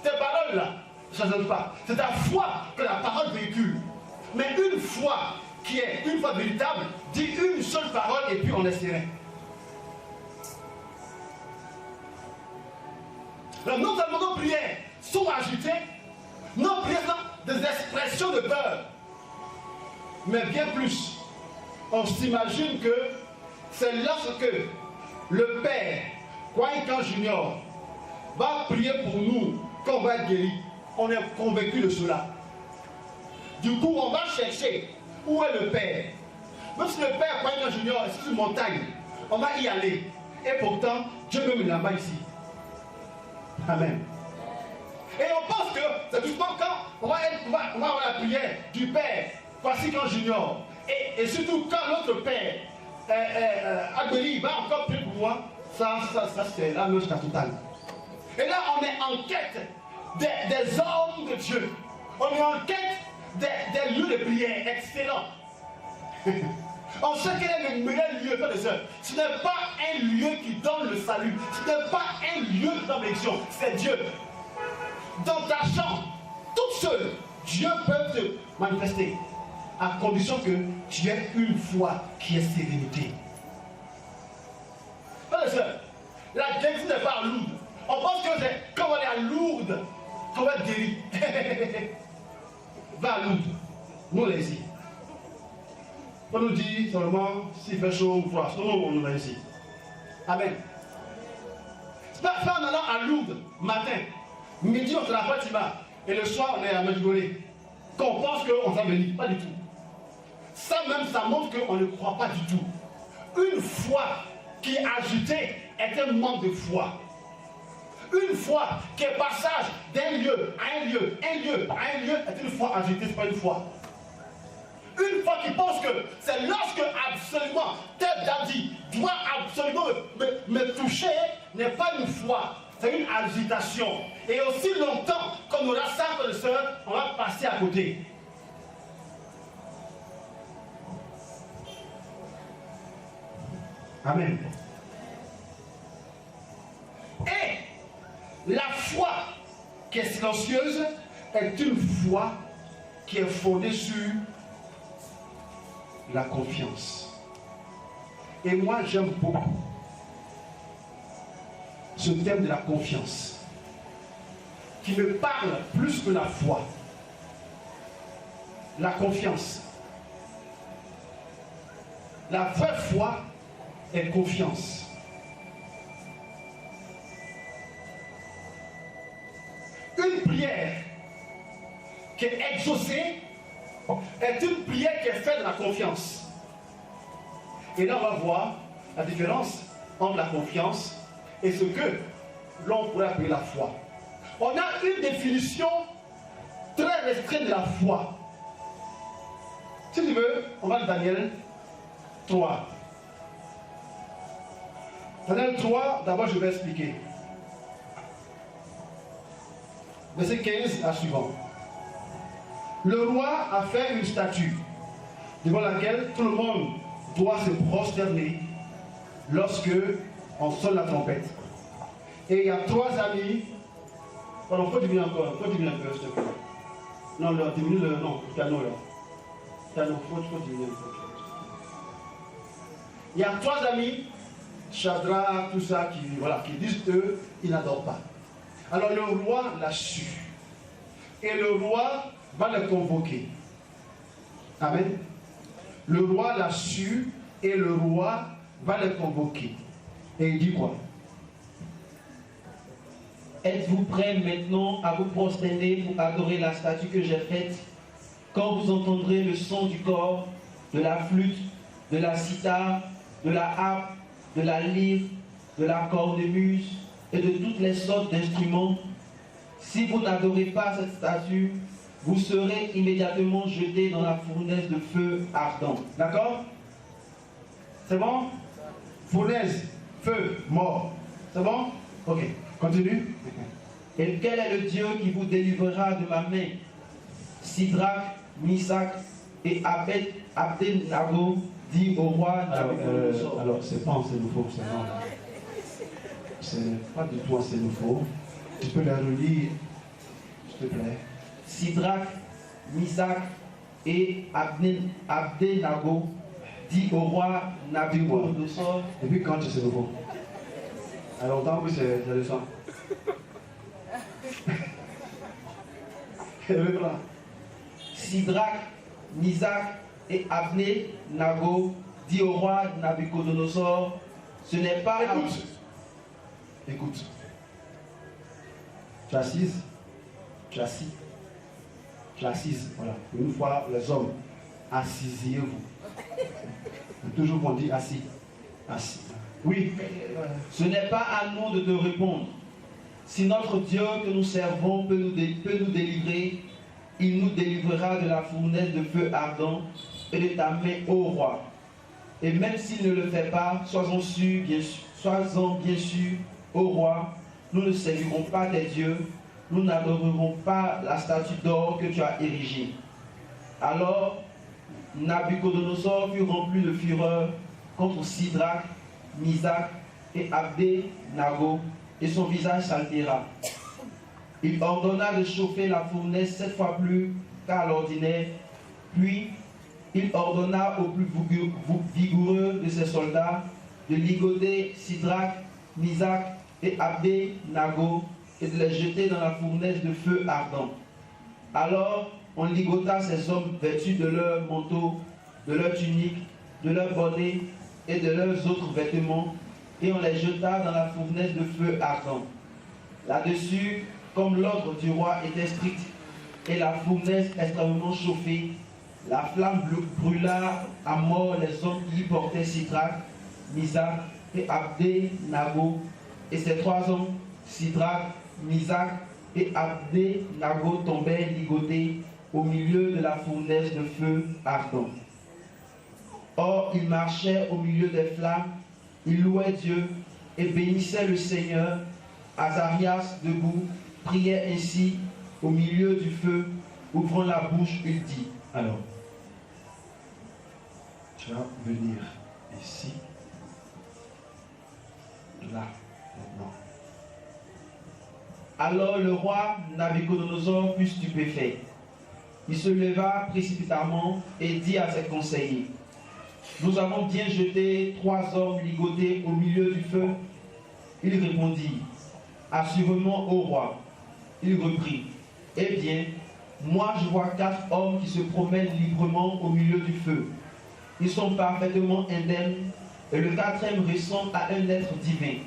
tes paroles là, ça ne change pas. C'est ta foi que la parole véhicule. Mais une foi qui est une foi véritable, dit une seule parole et puis on est serein. Alors, non seulement nos prières sont agitées, nos prières sont des expressions de peur. Mais bien plus, on s'imagine que c'est lorsque le Père, Kwaïkan Junior, va prier pour nous qu'on va être guéri. On est convaincu de cela. Du coup, on va chercher où est le Père. Même si le Père Kwaïkan Junior est sur une montagne, on va y aller. Et pourtant, Dieu même est là-bas ici. Amen. Et on pense que c'est justement quand on va avoir la prière du Père Kwaïkan Junior. Et surtout quand l'autre Père, Agbeli, va encore prier pour moi, ça c'est la même chose totale. Et là, on est en quête des hommes de Dieu. On est en quête des lieux de prière excellents. On sait quel est le meilleur lieu, frères et sœurs. Ce n'est pas un lieu qui donne le salut. Ce n'est pas un lieu de bénédiction. C'est Dieu. Dans ta chambre, toute seule, Dieu peut te manifester. À condition que tu aies une foi qui est sérénité. Frères et sœurs, la guérison n'est pas à Lourdes. On pense que c'est quand on est à Lourdes qu'on va être guéri. Va à Lourdes. Nous les y. On nous dit seulement s'il fait chaud ou froid. Sinon, on nous va ici. Amen. C'est pas en allant à Lourdes, matin, midi, on se la Fatima, et le soir, on est à Medjugorje, qu'on pense qu'on s'en bénit. Pas du tout. Ça même, ça montre qu'on ne croit pas du tout. Une foi qui est agitée est un manque de foi. Une foi qui est passage d'un lieu à un lieu, est une foi agitée, ce n'est pas une foi. Une foi qui pense que c'est lorsque absolument tel daddy doit absolument me toucher, n'est pas une foi, c'est une agitation. Et aussi longtemps qu'on aura ça, frères et sœurs, on va passer à côté. Amen. Et la foi qui est silencieuse est une foi qui est fondée sur la confiance. Et moi, j'aime beaucoup ce thème de la confiance qui me parle plus que la foi. La confiance. La vraie foi est confiance. Une prière qui est exaucée est une prière qui est faite de la confiance. Et là, on va voir la différence entre la confiance et ce que l'on pourrait appeler la foi. On a une définition très restreinte de la foi. Si tu veux, on va à Daniel 3. Daniel 3, d'abord je vais expliquer. Verset 15 à suivant. Le roi a fait une statue devant laquelle tout le monde doit se prosterner lorsque on sonne la trompette. Et il y a 3 amis. Pardon, faut diminuer encore, faut diminuer un peu, s'il te plaît. Non, diminue le piano là. Piano, faut diminuer un peu. Il y a 3 amis, Shadrach, tout ça, qui disent eux, ils n'adorent pas. Alors le roi l'a su. Et le roi va les convoquer. Amen. Le roi l'a su et le roi va les convoquer. Et il dit quoi? Êtes-vous prêts maintenant à vous prosterner pour adorer la statue que j'ai faite quand vous entendrez le son du corps, de la flûte, de la cithare, de la harpe, de la lyre, de la cornemuse et de toutes les sortes d'instruments? Si vous n'adorez pas cette statue, vous serez immédiatement jeté dans la fournaise de feu ardent. D'accord? C'est bon? Fournaise, feu, mort. C'est bon? Ok, continue. Et quel est le Dieu qui vous délivrera de ma main? Sidrach, Misach et Abednego dit au roi Nabuchodonosor. Alors, c'est pas en Sénoufo, c'est non. C'est pas du tout en Sénoufo. Tu peux la relire, s'il te plaît. Sidrach, Misach et Abednego dit au roi Nabuchodonosor. Depuis quand tu sais nouveau? Alors, tant que c'est le sang. Sidrach, Misach et Abednego dit au roi Nabuchodonosor, ce n'est pas... Écoute. Écoute. Tu es assise. Tu es assis. Tu es assise. Voilà. Une fois, les hommes, assisiez-vous. Toujours on dit assis. Assis. Oui. Ce n'est pas à nous de te répondre. Si notre Dieu que nous servons peut nous délivrer, il nous délivrera de la fournaise de feu ardent et de ta main, ô roi. Et même s'il ne le fait pas, sois-en bien sûr, ô roi, nous ne servirons pas tes dieux, nous n'adorerons pas la statue d'or que tu as érigée. Alors, Nabuchodonosor fut rempli de fureur contre Sidrach, Misach et Abednego, et son visage s'altéra. Il ordonna de chauffer la fournaise 7 fois plus qu'à l'ordinaire, puis il ordonna aux plus vigoureux de ses soldats de ligoter Sidrach, Misach et Abednego et de les jeter dans la fournaise de feu ardent. Alors on ligota ces hommes vêtus de leurs manteaux, de leurs tuniques, de leurs bonnets et de leurs autres vêtements, et on les jeta dans la fournaise de feu ardent. Là-dessus, comme l'ordre du roi était strict et la fournaise extrêmement chauffée, la flamme brûla à mort les hommes qui y portaient Sidrach, Misach et Abednego, et ces 3 hommes, Sidrach, Misach et Abednego, tombèrent ligotés au milieu de la fournaise de feu ardent. Or, ils marchaient au milieu des flammes, ils louaient Dieu et bénissaient le Seigneur. Azarias, debout, priait ainsi au milieu du feu, ouvrant la bouche, il dit. Alors, tu vas venir ici, là, maintenant. Alors le roi Nabuchodonosor fut stupéfait. Il se leva précipitamment et dit à ses conseillers, nous avons bien jeté 3 hommes ligotés au milieu du feu. Il répondit, assurément au roi. Il reprit, eh bien, moi je vois 4 hommes qui se promènent librement au milieu du feu. Ils sont parfaitement indemnes et le 4e ressemble à un être divin.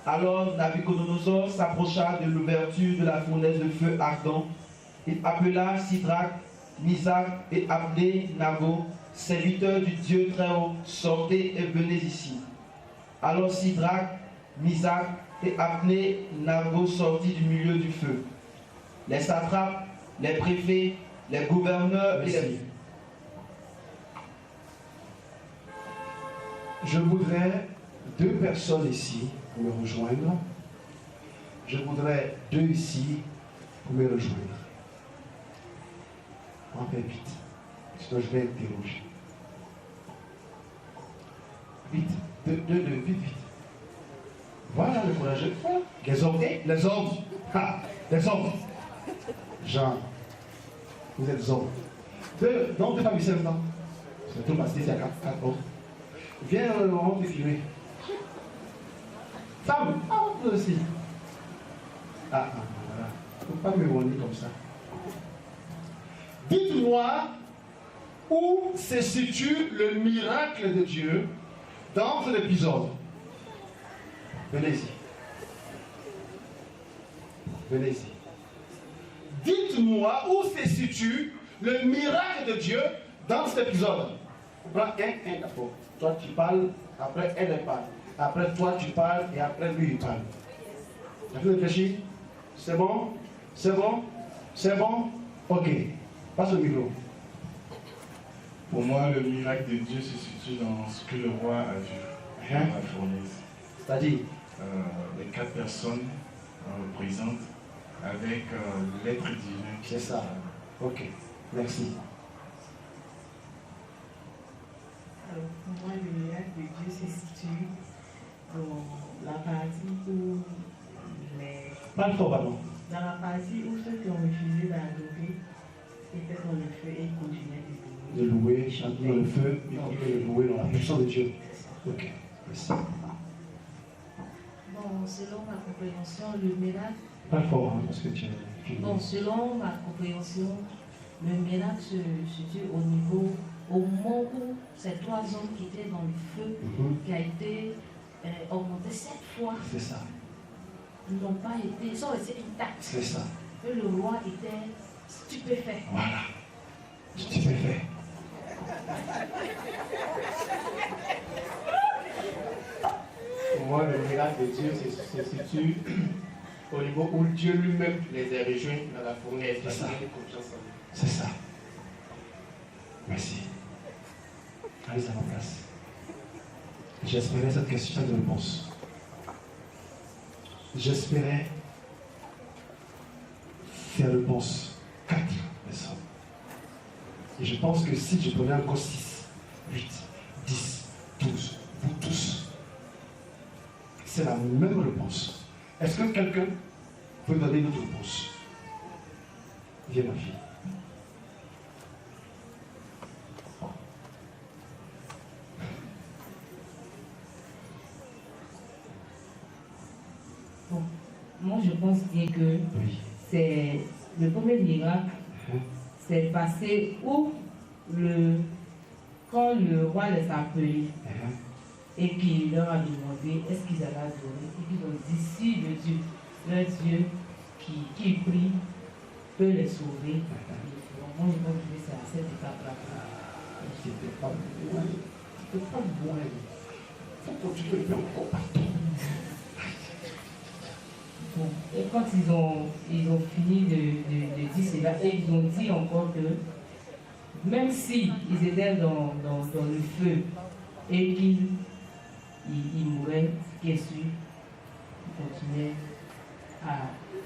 Alors Nabuchodonosor s'approcha de l'ouverture de la fournaise de feu ardent. Il appela Sidrach, Misach et Abednego, serviteurs du Dieu très haut, sortez et venez ici. Alors Sidrach, Misach et Abednego sortirent du milieu du feu. Les satrapes, les préfets, les gouverneurs et les... Je voudrais 2 personnes ici pour me rejoindre. Je voudrais 2 ici pour me rejoindre. On fait vite. Sinon je vais interroger. Vite. 2, vite, vite. Voilà le courageux. Les hommes. Les hommes. Ah, les hommes. Jean. Vous êtes hommes. Donc, 2 femmes ici maintenant. C'est tout passé, il y a 4 autres. Viens, on va te filmer. Femme, vous aussi. Voilà. Il ne faut pas me rendre comme ça. Dites-moi où se situe le miracle de Dieu dans cet épisode, venez-y. Venez-y. Dites-moi où se situe le miracle de Dieu dans cet épisode. Prends un d'abord. Toi tu parles, après elle parle. Après toi tu parles et après lui il parle. Tu as fait réfléchir? C'est bon? C'est bon? C'est bon? Ok. Passe le micro. Pour moi, le miracle de Dieu se situe dans ce que le roi a vu dans la fournaise. C'est-à-dire? Les 4 personnes présentes avec l'être divin. C'est ça. Ok. Merci. Alors, pour moi, le miracle de Dieu se situe dans la partie où Parle fort, pardon. dans la partie où ceux qui ont refusé d'adorer étaient dans le feu et continuaient De louer, chanter dans le feu, et de louer dans la puissance de Dieu. Ok. Merci. Bon, selon ma compréhension, le miracle. Parle fort, hein, parce que tu es fini. Bon, selon ma compréhension, le miracle se situe au moment où ces 3 hommes qui étaient dans le feu, qui a été augmenté 7 fois, C'est ça. n'ont pas été, ils sont restés intacts. C'est ça. Et le roi était stupéfait. Voilà. Stupéfait. Pour moi, le miracle de Dieu se situe au niveau où Dieu lui-même les a rejoints dans la fournaise. C'est ça. Confiance en lui. C'est ça. Merci. Allez à vos places. J'espérais cette question de réponse. J'espérais ces réponses. 4 personnes. Et je pense que si je prenais encore 6, 8, 10, 12, vous tous, c'est la même réponse. Est-ce que quelqu'un peut donner une autre réponse? Viens ma fille. Bon, moi je pense bien que Oui. c'est le premier miracle, c'est passé où quand le roi les a appelés et qu'il leur a demandé est-ce qu'ils allaient adorer, et qu'ils ont dit si le Dieu, leur Dieu qui prie peut les sauver. Moi je pense que c'est à cette étape-là. C'était pas loin. C'était pas loin. Il faut continuer de faire encore partout. Bon, et quand ils ont fini de dire cela, et ils ont dit encore que même s'ils étaient dans le feu et qu'ils mouraient, ce qui est sûr, ils continuaient à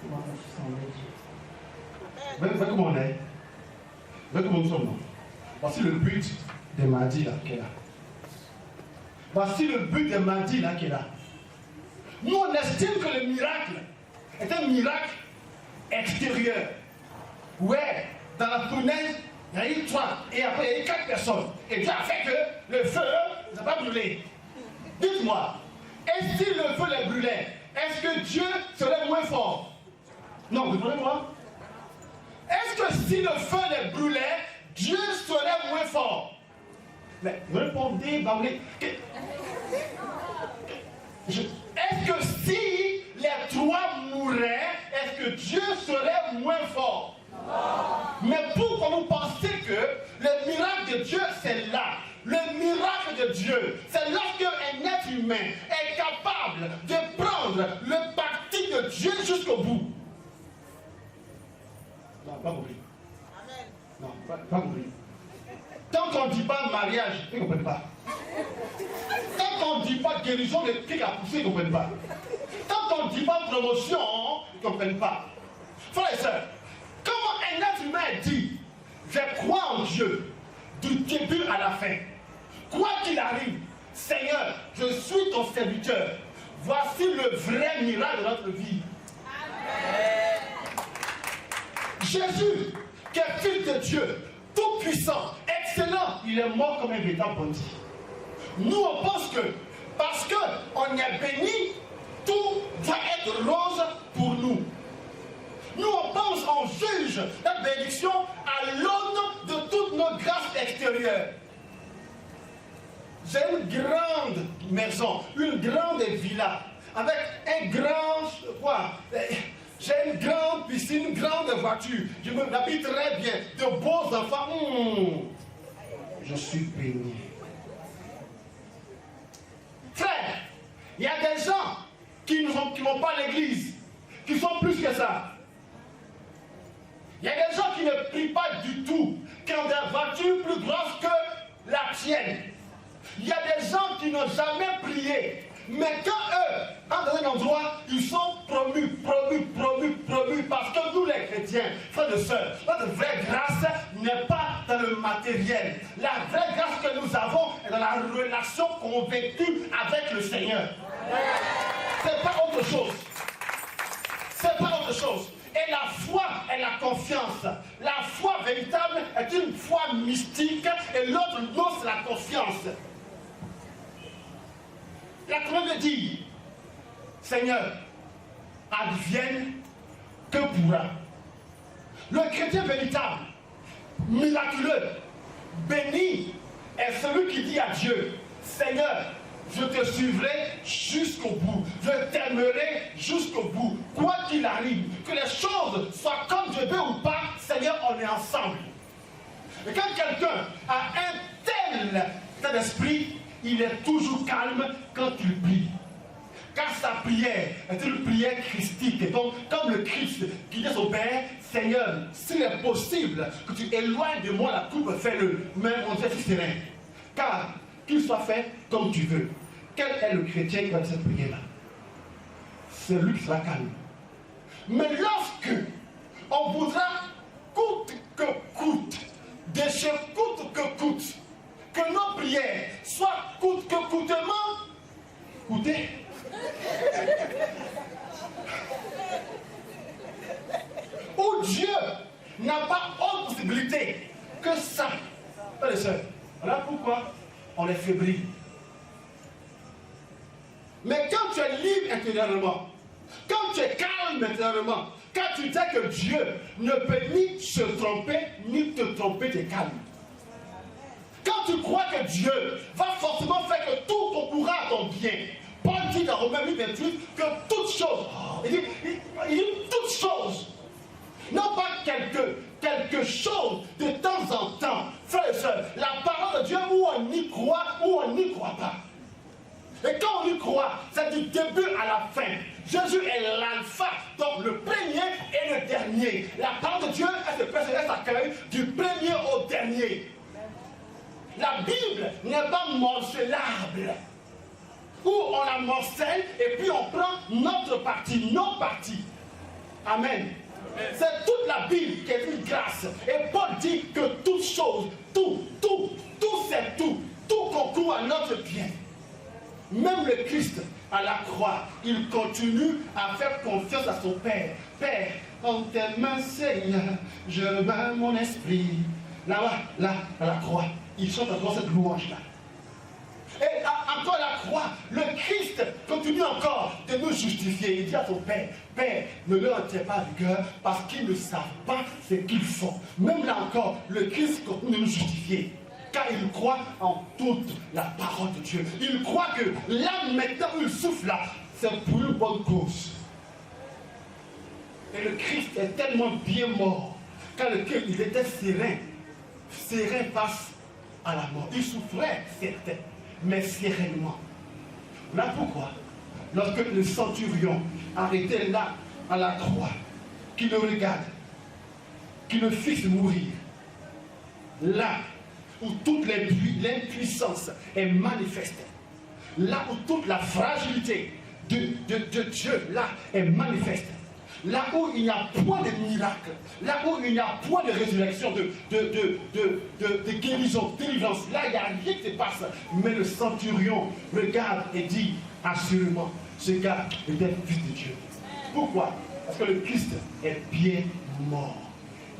avoir confiance en Dieu. Voyez comment on est. Voyez comment nous sommes. Voici le but des mardis là qui est là. Voici le but des mardis là qui est là. Nous on estime que le miracle est un miracle extérieur. Ouais, dans la fournaise, il y a eu 3 et après il y a eu 4 personnes. Et Dieu a fait que le feu n'a pas brûlé. Dites-moi, est-ce que le feu les brûlait? Est-ce que Dieu serait moins fort? Non, répondez-moi. Est-ce que si le feu les brûlait, Dieu serait moins fort? Mais répondez, Baoulé. Est-ce que si les 3 mouraient, est-ce que Dieu serait moins fort? Non. Mais pourquoi vous pensez que le miracle de Dieu, c'est là? Le miracle de Dieu, c'est lorsque un être humain est capable de prendre le parti de Dieu jusqu'au bout. Non, pas compris. Amen. Non, pas compris. Tant qu'on ne dit pas mariage, ils ne comprennent pas. Tant qu'on ne dit pas guérison de pics à pousser, ils ne comprennent pas. Tant qu'on ne dit pas promotion, ils ne comprennent pas. Frères et sœurs, comment un être humain dit je crois en Dieu du début à la fin? Quoi qu'il arrive, Seigneur, je suis ton serviteur. Voici le vrai miracle de notre vie. Amen. Jésus, qui est fils de Dieu, tout puissant, excellent, il est mort comme un véritable bandit. Nous, on pense que parce qu'on est béni, tout doit être rose pour nous. Nous, on pense, on juge la bénédiction à l'aune de toutes nos grâces extérieures. j'ai une grande maison, une grande villa, avec un grand, quoi, j'ai une grande piscine, une grande voiture, je m'habille très bien, de beaux enfants, je suis béni. Frère, il y a des gens qui ne vont pas à l'église, qui sont plus que ça. Il y a des gens qui ne prient pas du tout, qui ont des voitures plus grosses que la tienne. Il y a des gens qui n'ont jamais prié, mais quand eux, dans un endroit, ils sont promus, parce que nous les chrétiens, frères et sœurs, notre vraie grâce n'est pas dans le matériel. La vraie grâce que nous avons est dans la relation convaincue avec le Seigneur. C'est pas autre chose. C'est pas autre chose. Et la foi est la confiance. La foi véritable est une foi mystique et l'autre non, c'est la confiance. La Commande dit, Seigneur, advienne que pourra. Le chrétien véritable, miraculeux, béni, est celui qui dit à Dieu, Seigneur, je te suivrai jusqu'au bout, je t'aimerai jusqu'au bout, quoi qu'il arrive, que les choses soient comme je veux ou pas, Seigneur, on est ensemble. Et quand quelqu'un a un tel état d'esprit, il est toujours calme quand il prie. Car sa prière est une prière christique. Et donc, comme le Christ qui dit à son Père, Seigneur, s'il est possible que tu éloignes de moi la coupe, fais-le. Mais on dit c'est serein. Car qu'il soit fait comme tu veux. Quel est le chrétien qui va faire cette prière-là? C'est lui qui sera calme. Mais lorsque on voudra coûte que coûte, déchet coûte que coûte, que nos prières soient coûte que coûtement coûtées. Où Dieu n'a pas autre possibilité que ça. Frères et sœurs, voilà pourquoi on est fébrile. Mais quand tu es libre intérieurement, quand tu es calme intérieurement, quand tu sais que Dieu ne peut ni se tromper, ni te tromper, tu es calme. Quand tu crois que Dieu va forcément faire que tout concourra à ton bien, Paul dit dans Romains 8:28 que toutes choses, il dit toutes choses, non pas quelque chose de temps en temps, frères et sœurs, la parole de Dieu où on y croit, où on n'y croit pas. Et quand on y croit, c'est du début à la fin. Jésus est l'alpha, donc le premier et le dernier. La parole de Dieu, elle s'accueille du premier au dernier. La Bible n'est pas morcelable, où on la morcelle et puis on prend notre partie, nos parties. Amen. C'est toute la Bible qui est une grâce. Et Paul dit que toute chose, tout c'est tout concourt à notre bien. Même le Christ à la croix, il continue à faire confiance à son Père. Père, en tes mains, Seigneur, je remets mon esprit. Là, à la croix, il chante encore cette louange-là. Et encore à la croix, le Christ continue encore de nous justifier. Il dit à son Père, Père, ne leur en tiens pas rigueur parce qu'ils ne savent pas ce qu'ils font. Même là encore, le Christ continue de nous justifier. Car il croit en toute la parole de Dieu. Il croit que là, maintenant, il souffle là, c'est pour une bonne cause. Et le Christ est tellement bien mort, car il était serein face à la mort. Il souffrait, certes, mais sereinement. Voilà pourquoi, lorsque le centurion arrêtait là, à la croix, qui le regarde, qui le fixe mourir, là où toute l'impuissance est manifeste, là où toute la fragilité de Dieu là est manifeste, là où il n'y a point de miracle, là où il n'y a point de résurrection, de guérison, de délivrance, là il n'y a rien qui se passe. Mais le centurion regarde et dit, assurément, ce gars était fils de Dieu. Pourquoi? Parce que le Christ est bien mort.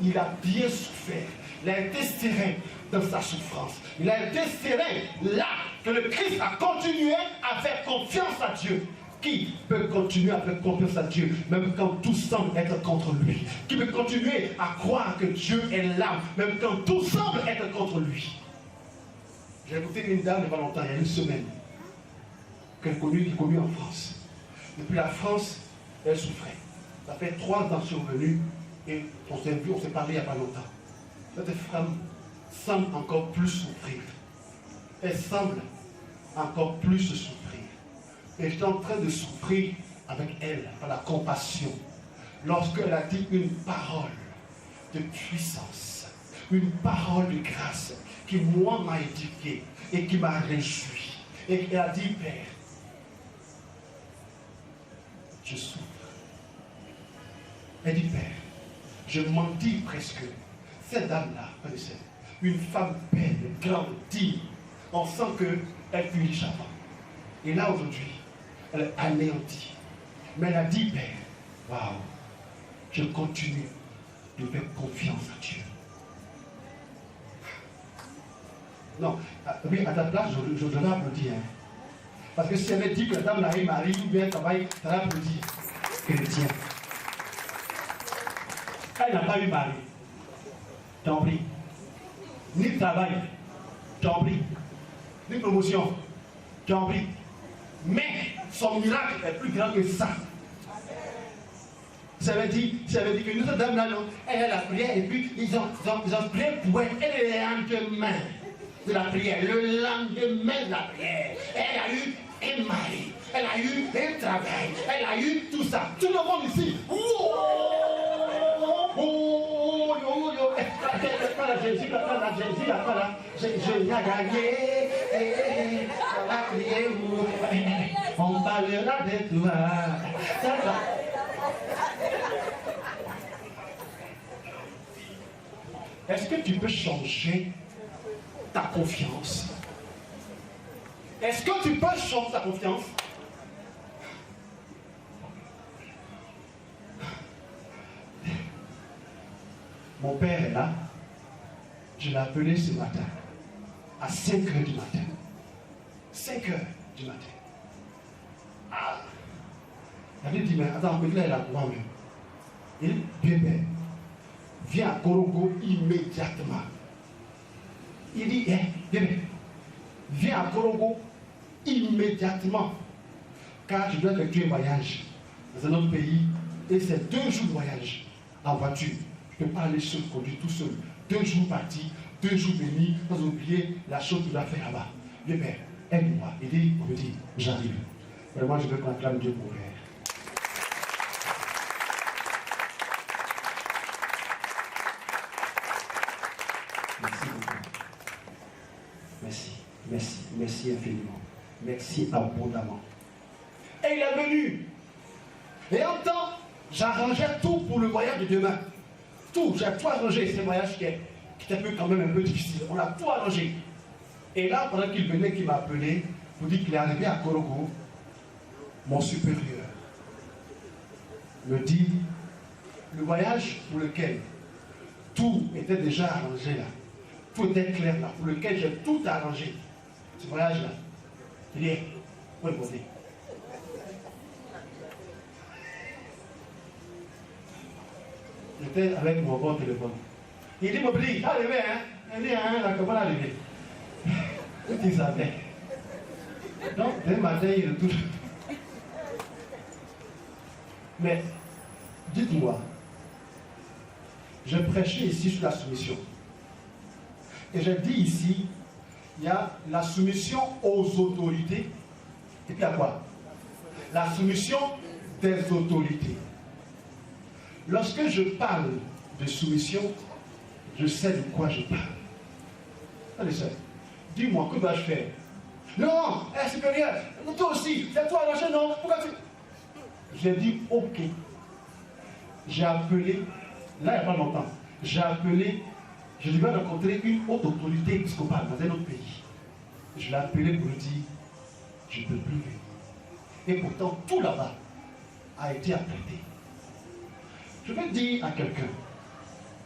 Il a bien souffert. Il a été serein dans sa souffrance. Il a été serein là que le Christ a continué à faire confiance à Dieu. Qui peut continuer à faire confiance à Dieu, même quand tout semble être contre lui? Qui peut continuer à croire que Dieu est là, même quand tout semble être contre lui? J'ai écouté une dame il n'y a pas longtemps, il y a une semaine, qu'elle connut en France. Depuis la France, elle souffrait. Ça fait 3 ans survenus et on s'est vu, on s'est parlé il n'y a pas longtemps. Cette femme semble encore plus souffrir. Elle semble encore plus souffrir. Et j'étais en train de souffrir avec elle, par la compassion, lorsqu'elle a dit une parole de puissance, une parole de grâce qui, moi, m'a édifié et qui m'a réjoui. Et elle a dit, Père, je souffre. Elle dit, Père, je m'en dis presque. Cette dame-là, connaissez, une femme belle, grande, digne, on sent qu'elle finit chaque fois. Et là, aujourd'hui, elle est anéantie. Mais elle a dit, Père, waouh, je continue de faire confiance à Dieu. Non, oui, à ta place, je l'ai applaudi. Hein. Parce que si elle avait dit que la dame n'a eu mari, ou bien travail, ça l'a applaudi. Chrétien. Elle n'a pas eu mari. T'en prie. Ni travail. T'en prie. Ni promotion. T'en prie. Mais son miracle est plus grand que ça. Ça veut dire que nous, cette dame-là, non, elle a la prière et puis ils ont prié pour elle. Et le lendemain de la prière, le lendemain de la prière, elle a eu un mari, elle a eu un travail, elle a eu tout ça. Tout le monde ici. Jésus, j'ai gagné, on va prier, on parlera de toi. Est-ce que tu peux changer ta confiance? Est-ce que tu peux changer ta confiance? Mon père est là. Je l'ai appelé ce matin, à 5 h du matin. 5 h du matin. Ah! Il a dit, mais attends, là, il a moi-même. Il dit, bébé, viens à Korogo immédiatement. Il dit, bébé, viens à Korogo immédiatement. Car tu dois effectuer un voyage dans un autre pays. Et c'est 2 jours de voyage en voiture. Je ne peux pas aller seul, conduire tout seul. 2 jours partis, 2 jours venus, sans oublier la chose qu'il a fait là-bas. Bébé, aide-moi. Il dit, on me dit, j'arrive. Vraiment, je veux qu'on acclame Dieu pour elle. Merci beaucoup. Merci, merci, merci infiniment. Merci abondamment. Et il est venu. Et en temps, j'arrangeais tout pour le voyage de demain. Tout, j'ai tout arrangé. C'est un voyage qui était quand même un peu difficile. On a tout arrangé. Et là, pendant qu'il venait, qu'il m'a appelé, pour dire qu'il est arrivé à Korogo, mon supérieur me dit, le voyage pour lequel tout était déjà arrangé là, tout était clair là, pour lequel j'ai tout arrangé, ce voyage-là, il est, où est le côté? J'étais avec mon bon téléphone. Il dit, m'oublie, arrivé, hein? Il dit, hein, là, comment arriver? Il savait. Donc, dès le matin, il retouche. Mais, dites-moi, je prêchais ici sur la soumission. Et j'ai dit ici, il y a la soumission aux autorités. Et puis à quoi? La soumission des autorités. Lorsque je parle de soumission, je sais de quoi je parle. Allez, ça. Dis-moi, que dois-je faire? Non, supérieur, toi aussi, c'est toi arrangé, non? Pourquoi tu... J'ai dit, ok. J'ai appelé, là il n'y a pas longtemps, j'ai appelé, je devais rencontrer une haute autorité épiscopale dans un autre pays. Je l'ai appelé pour lui dire, je ne peux plus venir. Et pourtant, tout là-bas a été apprêté. Je vais dire à quelqu'un,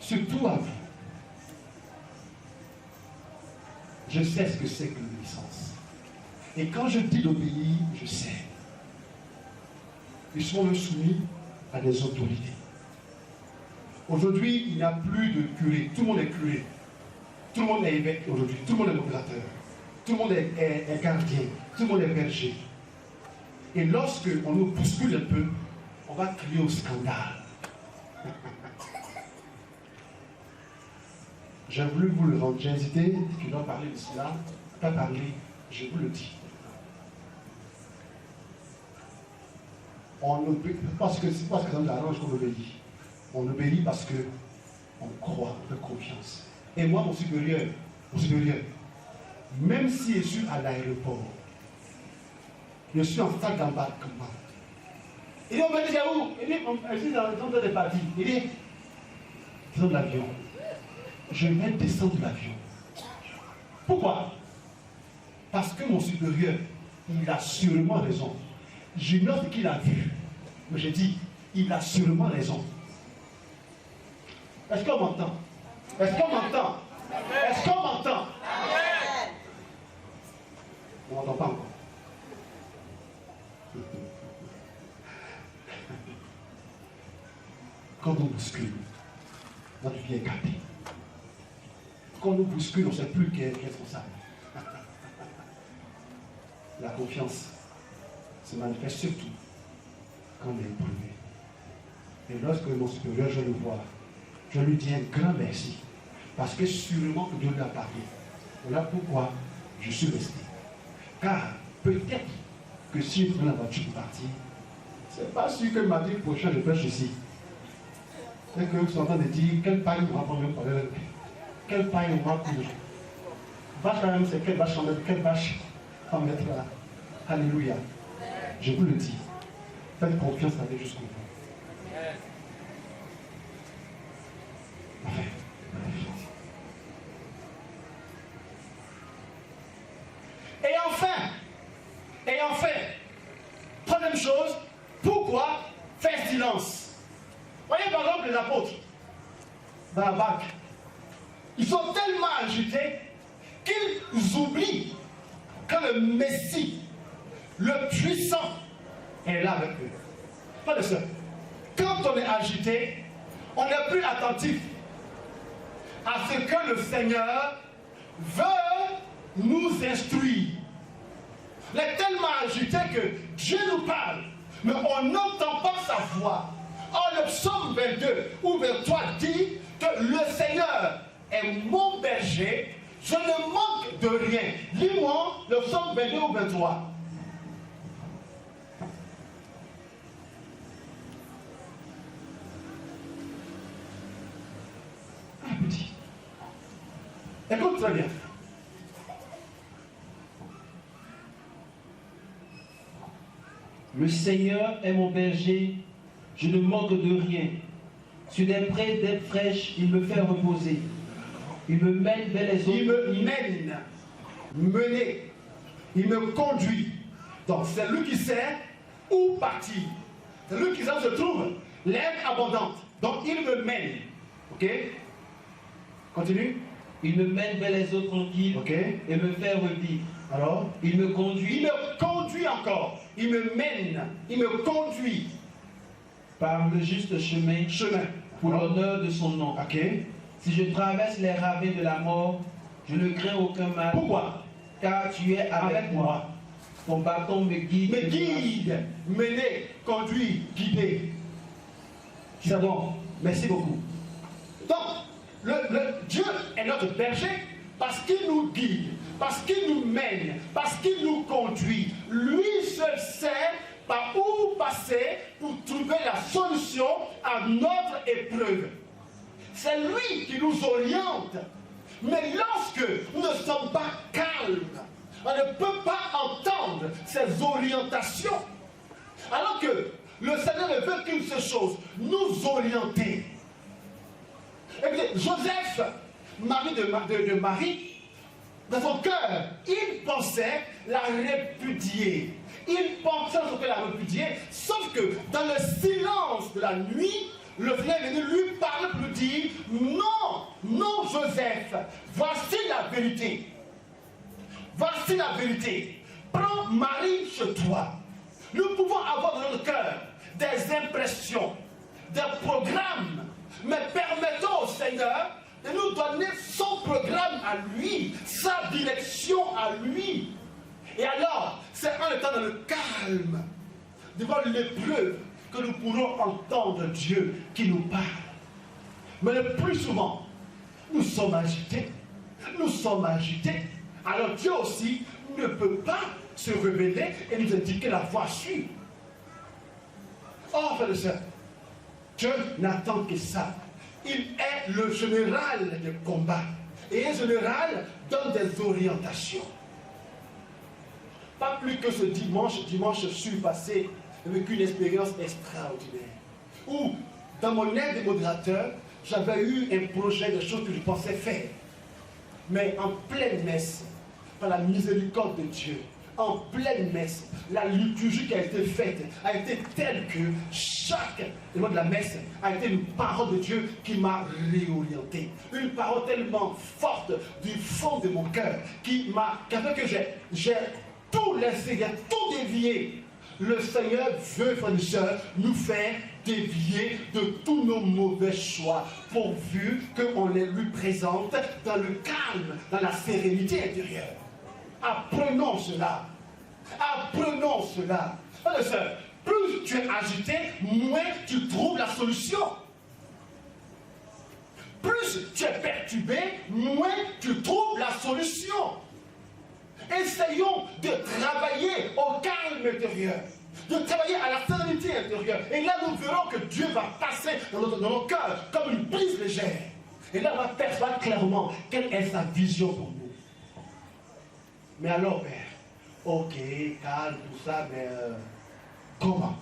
surtout à vous, je sais ce que c'est que l'obéissance. Et quand je dis d'obéir, je sais. Ils sont soumis à des autorités. Aujourd'hui, il n'y a plus de curé. Tout le monde est curé. Tout le monde est évêque aujourd'hui. Tout le monde est modérateur. tout le monde est gardien, tout le monde est berger. Et lorsque on nous bouscule un peu, on va crier au scandale. J'ai voulu vous le rendre. J'ai hésité, tu dois parler de cela, pas parler, je vous le dis. On obéit, parce que c'est parce que ça nous arrange qu'on obéit. On obéit parce que on croit, on fait confiance. Et moi, mon supérieur, même si je suis à l'aéroport, je suis en salle d'embarquement. Il dit, on me dit, où? Il dit, je suis dans le centre de parties. Il dit, descends de l'avion. Je vais descendre de l'avion. Pourquoi? Parce que mon supérieur, il a sûrement raison. J'ignore ce qu'il a vu. Mais j'ai dit, il a sûrement raison. Est-ce qu'on m'entend? Est-ce qu'on m'entend? Est-ce qu'on m'entend? On n'entend pas encore. Quand on bouscule, notre vie est gâtée. Quand on nous bouscule, on ne sait plus qui est responsable. La confiance se manifeste surtout quand on est éprouvé. Et lorsque mon supérieur, je le vois, je lui dis un grand merci. Parce que sûrement que Dieu lui a parlé. Voilà pourquoi je suis resté. Car peut-être que si je prends la voiture pour partir, c'est pas sûr que le mardi prochain je pêche ici. C'est que vous êtes en train de dire quelle paille on va prendre par là. Quelle paille on va prendre. Vache quand même, c'est quelle vache en mettre, quelle vache en mettre là. Alléluia. Je vous le dis. Faites confiance à Dieu jusqu'au bout. Enfin, et enfin, troisième chose, pourquoi faire silence? Voyez par exemple les apôtres dans la barque. Ils sont tellement agités qu'ils oublient que le Messie, le puissant, est là avec eux. Pas de ça. Quand on est agité, on n'est plus attentif à ce que le Seigneur veut nous instruire. On est tellement agité que Dieu nous parle, mais on n'entend pas sa voix. Or, le psaume 22 ou 23 dit que le Seigneur est mon berger, je ne manque de rien. Lis-moi le psaume 22 ou 23. Ah, petit. Écoute très bien. Le Seigneur est mon berger, je ne manque de rien. Sur des prés d'herbes fraîches, il me fait reposer. Il me mène vers les eaux. Il me mène, mener, il me conduit. Donc c'est lui qui sait où partir. C'est lui qui sait où se trouve l'herbe abondante. Donc il me mène. Ok? Continue. Il me mène vers les eaux tranquilles, Ok. et me fait revivre. Alors? Il me conduit. Il me conduit encore. Il me mène. Il me conduit. Par le juste chemin, pour l'honneur de son nom. Ok. Si je traverse les ravins de la mort, je ne crains aucun mal. Pourquoi? Car tu es avec moi. Ton bâton me guide. Me guide, mener, conduire, guider. C'est bon. Merci beaucoup. Donc, Dieu est notre berger parce qu'il nous guide, parce qu'il nous mène, parce qu'il nous conduit. Lui seul sait par où passer pour trouver la solution à notre épreuve. C'est lui qui nous oriente. Mais lorsque nous ne sommes pas calmes, on ne peut pas entendre ces orientations. Alors que le Seigneur ne veut qu'une seule chose, nous orienter. Écoutez, Joseph, mari de Marie, dans son cœur, il pensait la répudier. Il pensait la répudier, sauf que dans le silence de la nuit, le Seigneur est venu lui parler pour lui dire, non, non Joseph, voici la vérité. Voici la vérité. Prends Marie chez toi. Nous pouvons avoir dans notre cœur des impressions, des programmes, mais permettons au Seigneur de nous donner son programme à lui, sa direction à lui. Et alors, c'est en étant dans le calme, devant l'épreuve, que nous pourrons entendre Dieu qui nous parle. Mais le plus souvent, nous sommes agités. Nous sommes agités. Alors Dieu aussi ne peut pas se révéler et nous indiquer la voie à suivre. Oh, frère et sœur, Dieu n'attend que ça. Il est le général des combats. Et un général donne des orientations. Pas plus que ce dimanche surpassé, j'ai vécu une expérience extraordinaire. Où, dans mon aide de modérateur, j'avais eu un projet de choses que je pensais faire. Mais en pleine messe, par la miséricorde de Dieu, en pleine messe, la liturgie qui a été faite a été telle que chaque élément de la messe a été une parole de Dieu qui m'a réorienté. Une parole tellement forte du fond de mon cœur qui a fait que j'ai tout laissé, j'ai tout dévié. Le Seigneur veut, frères et sœurs, nous faire dévier de tous nos mauvais choix, pourvu qu'on les lui présente dans le calme, dans la sérénité intérieure. Apprenons cela. Apprenons cela. Frères et sœurs, plus tu es agité, moins tu trouves la solution. Plus tu es perturbé, moins tu trouves la solution. Essayons de travailler au calme intérieur, de travailler à la sérénité intérieure. Et là, nous verrons que Dieu va passer dans nos cœurs comme une brise légère. Et là, on va percevoir clairement quelle est sa vision pour nous. Mais alors, Père, ok, calme, tout ça, mais comment?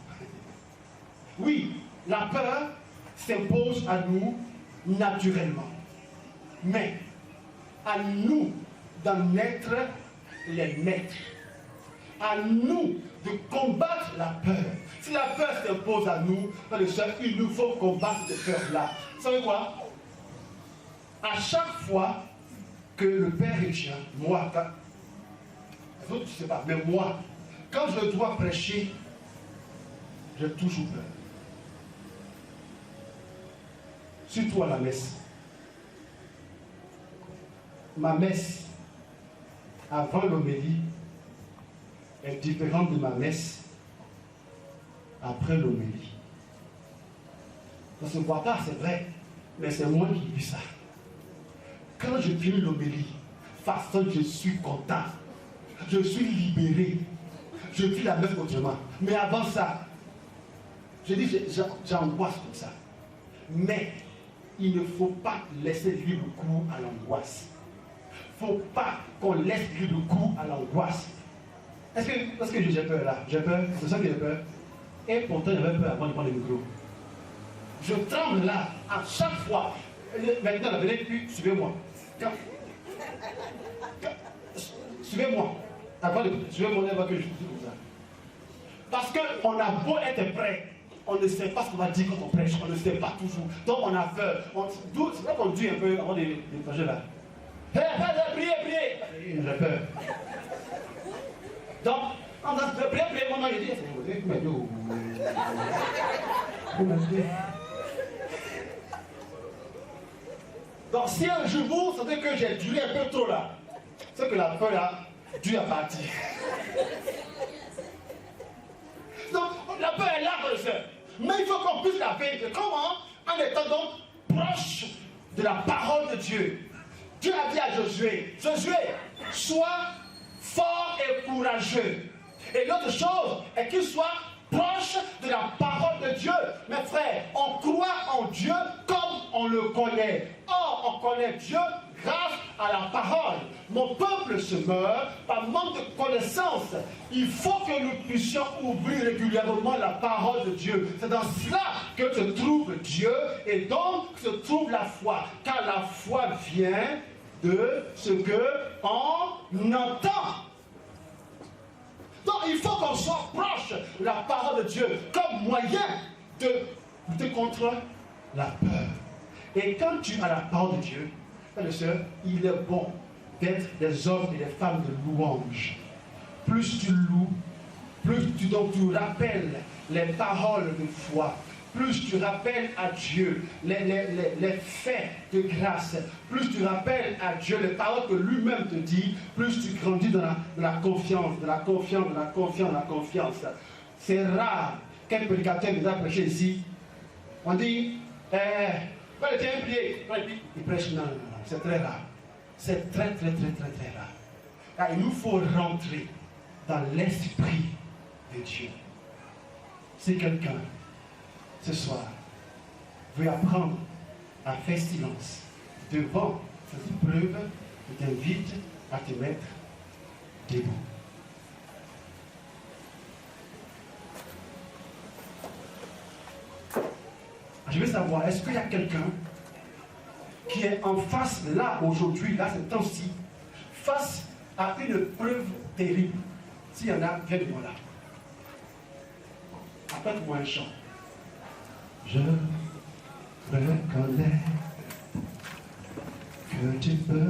Oui, la peur s'impose à nous naturellement. Mais à nous d'en être les maîtres. À nous de combattre la peur. Si la peur s'impose à nous, il nous faut combattre cette peur-là. Vous savez quoi? À chaque fois que le Père Étien, moi, les autres, je ne sais pas, mais moi, quand je dois prêcher, j'ai toujours peur. Surtout à la messe. Ma messe, avant l'homélie, est différente de ma messe après l'homélie. Ça ne se voit pas, c'est vrai, mais c'est moi qui vis ça. Quand je finis l'homélie, façon je suis content, je suis libéré, je vis la messe autrement. Mais avant ça, je dis, j'angoisse comme ça. Mais il ne faut pas laisser libre cours à l'angoisse. Il ne faut pas qu'on laisse libre cours à l'angoisse. Est-ce que j'ai peur là? J'ai peur, c'est ça que j'ai peur. Et pourtant, j'avais peur avant de prendre le micro. Je tremble là, à chaque fois. Maintenant, venez, puis suivez-moi. Suivez-moi. Suivez-moi avant que je dise comme ça. Parce qu'on a beau être prêt, on ne sait pas ce qu'on va dire quand on prêche, on ne sait pas toujours. Donc on a peur. C'est là qu'on dit un peu avant des projets là. Priez. J'ai peur. Donc, on a prié, moi je dis, donc si un jour vous sentez que j'ai duré un peu trop là, c'est que la peur là, Dieu a parti. Donc la peur est là, frère et sœur. Mais il faut qu'on puisse la vaincre. Comment? En étant donc proche de la parole de Dieu. Dieu a dit à Josué, sois fort et courageux. Et l'autre chose est qu'il soit proche de la parole de Dieu. Mes frères, on croit en Dieu comme on le connaît. Or, on connaît Dieu grâce à la parole. Mon peuple se meurt par manque de connaissance. Il faut que nous puissions ouvrir régulièrement la parole de Dieu. C'est dans cela que se trouve Dieu et donc se trouve la foi. Car la foi vient de ce qu'on entend. Donc il faut qu'on soit proche de la parole de Dieu comme moyen de lutter contre la peur. Et quand tu as la parole de Dieu, frères et sœurs, il est bon d'être des hommes et des femmes de louange. Plus tu loues, plus tu rappelles les paroles de foi, plus tu rappelles à Dieu les faits de grâce, plus tu rappelles à Dieu les paroles que lui-même te dit, plus tu grandis dans la confiance, de la confiance, de la confiance, de la confiance. C'est rare qu'un prédicateur nous a prêché ici. On dit, quand il tient un pied, il prêche, non, c'est très rare. C'est très rare. Car il nous faut rentrer dans l'esprit de Dieu. Si quelqu'un, ce soir, veut apprendre à faire silence devant cette épreuve, je t'invite à te mettre debout. Je veux savoir, est-ce qu'il y a quelqu'un qui est en face, là, aujourd'hui, là, ce temps-ci, face à une preuve terrible? S'il y en a, viens-moi là. Appelle-moi un chant. Je reconnais que tu peux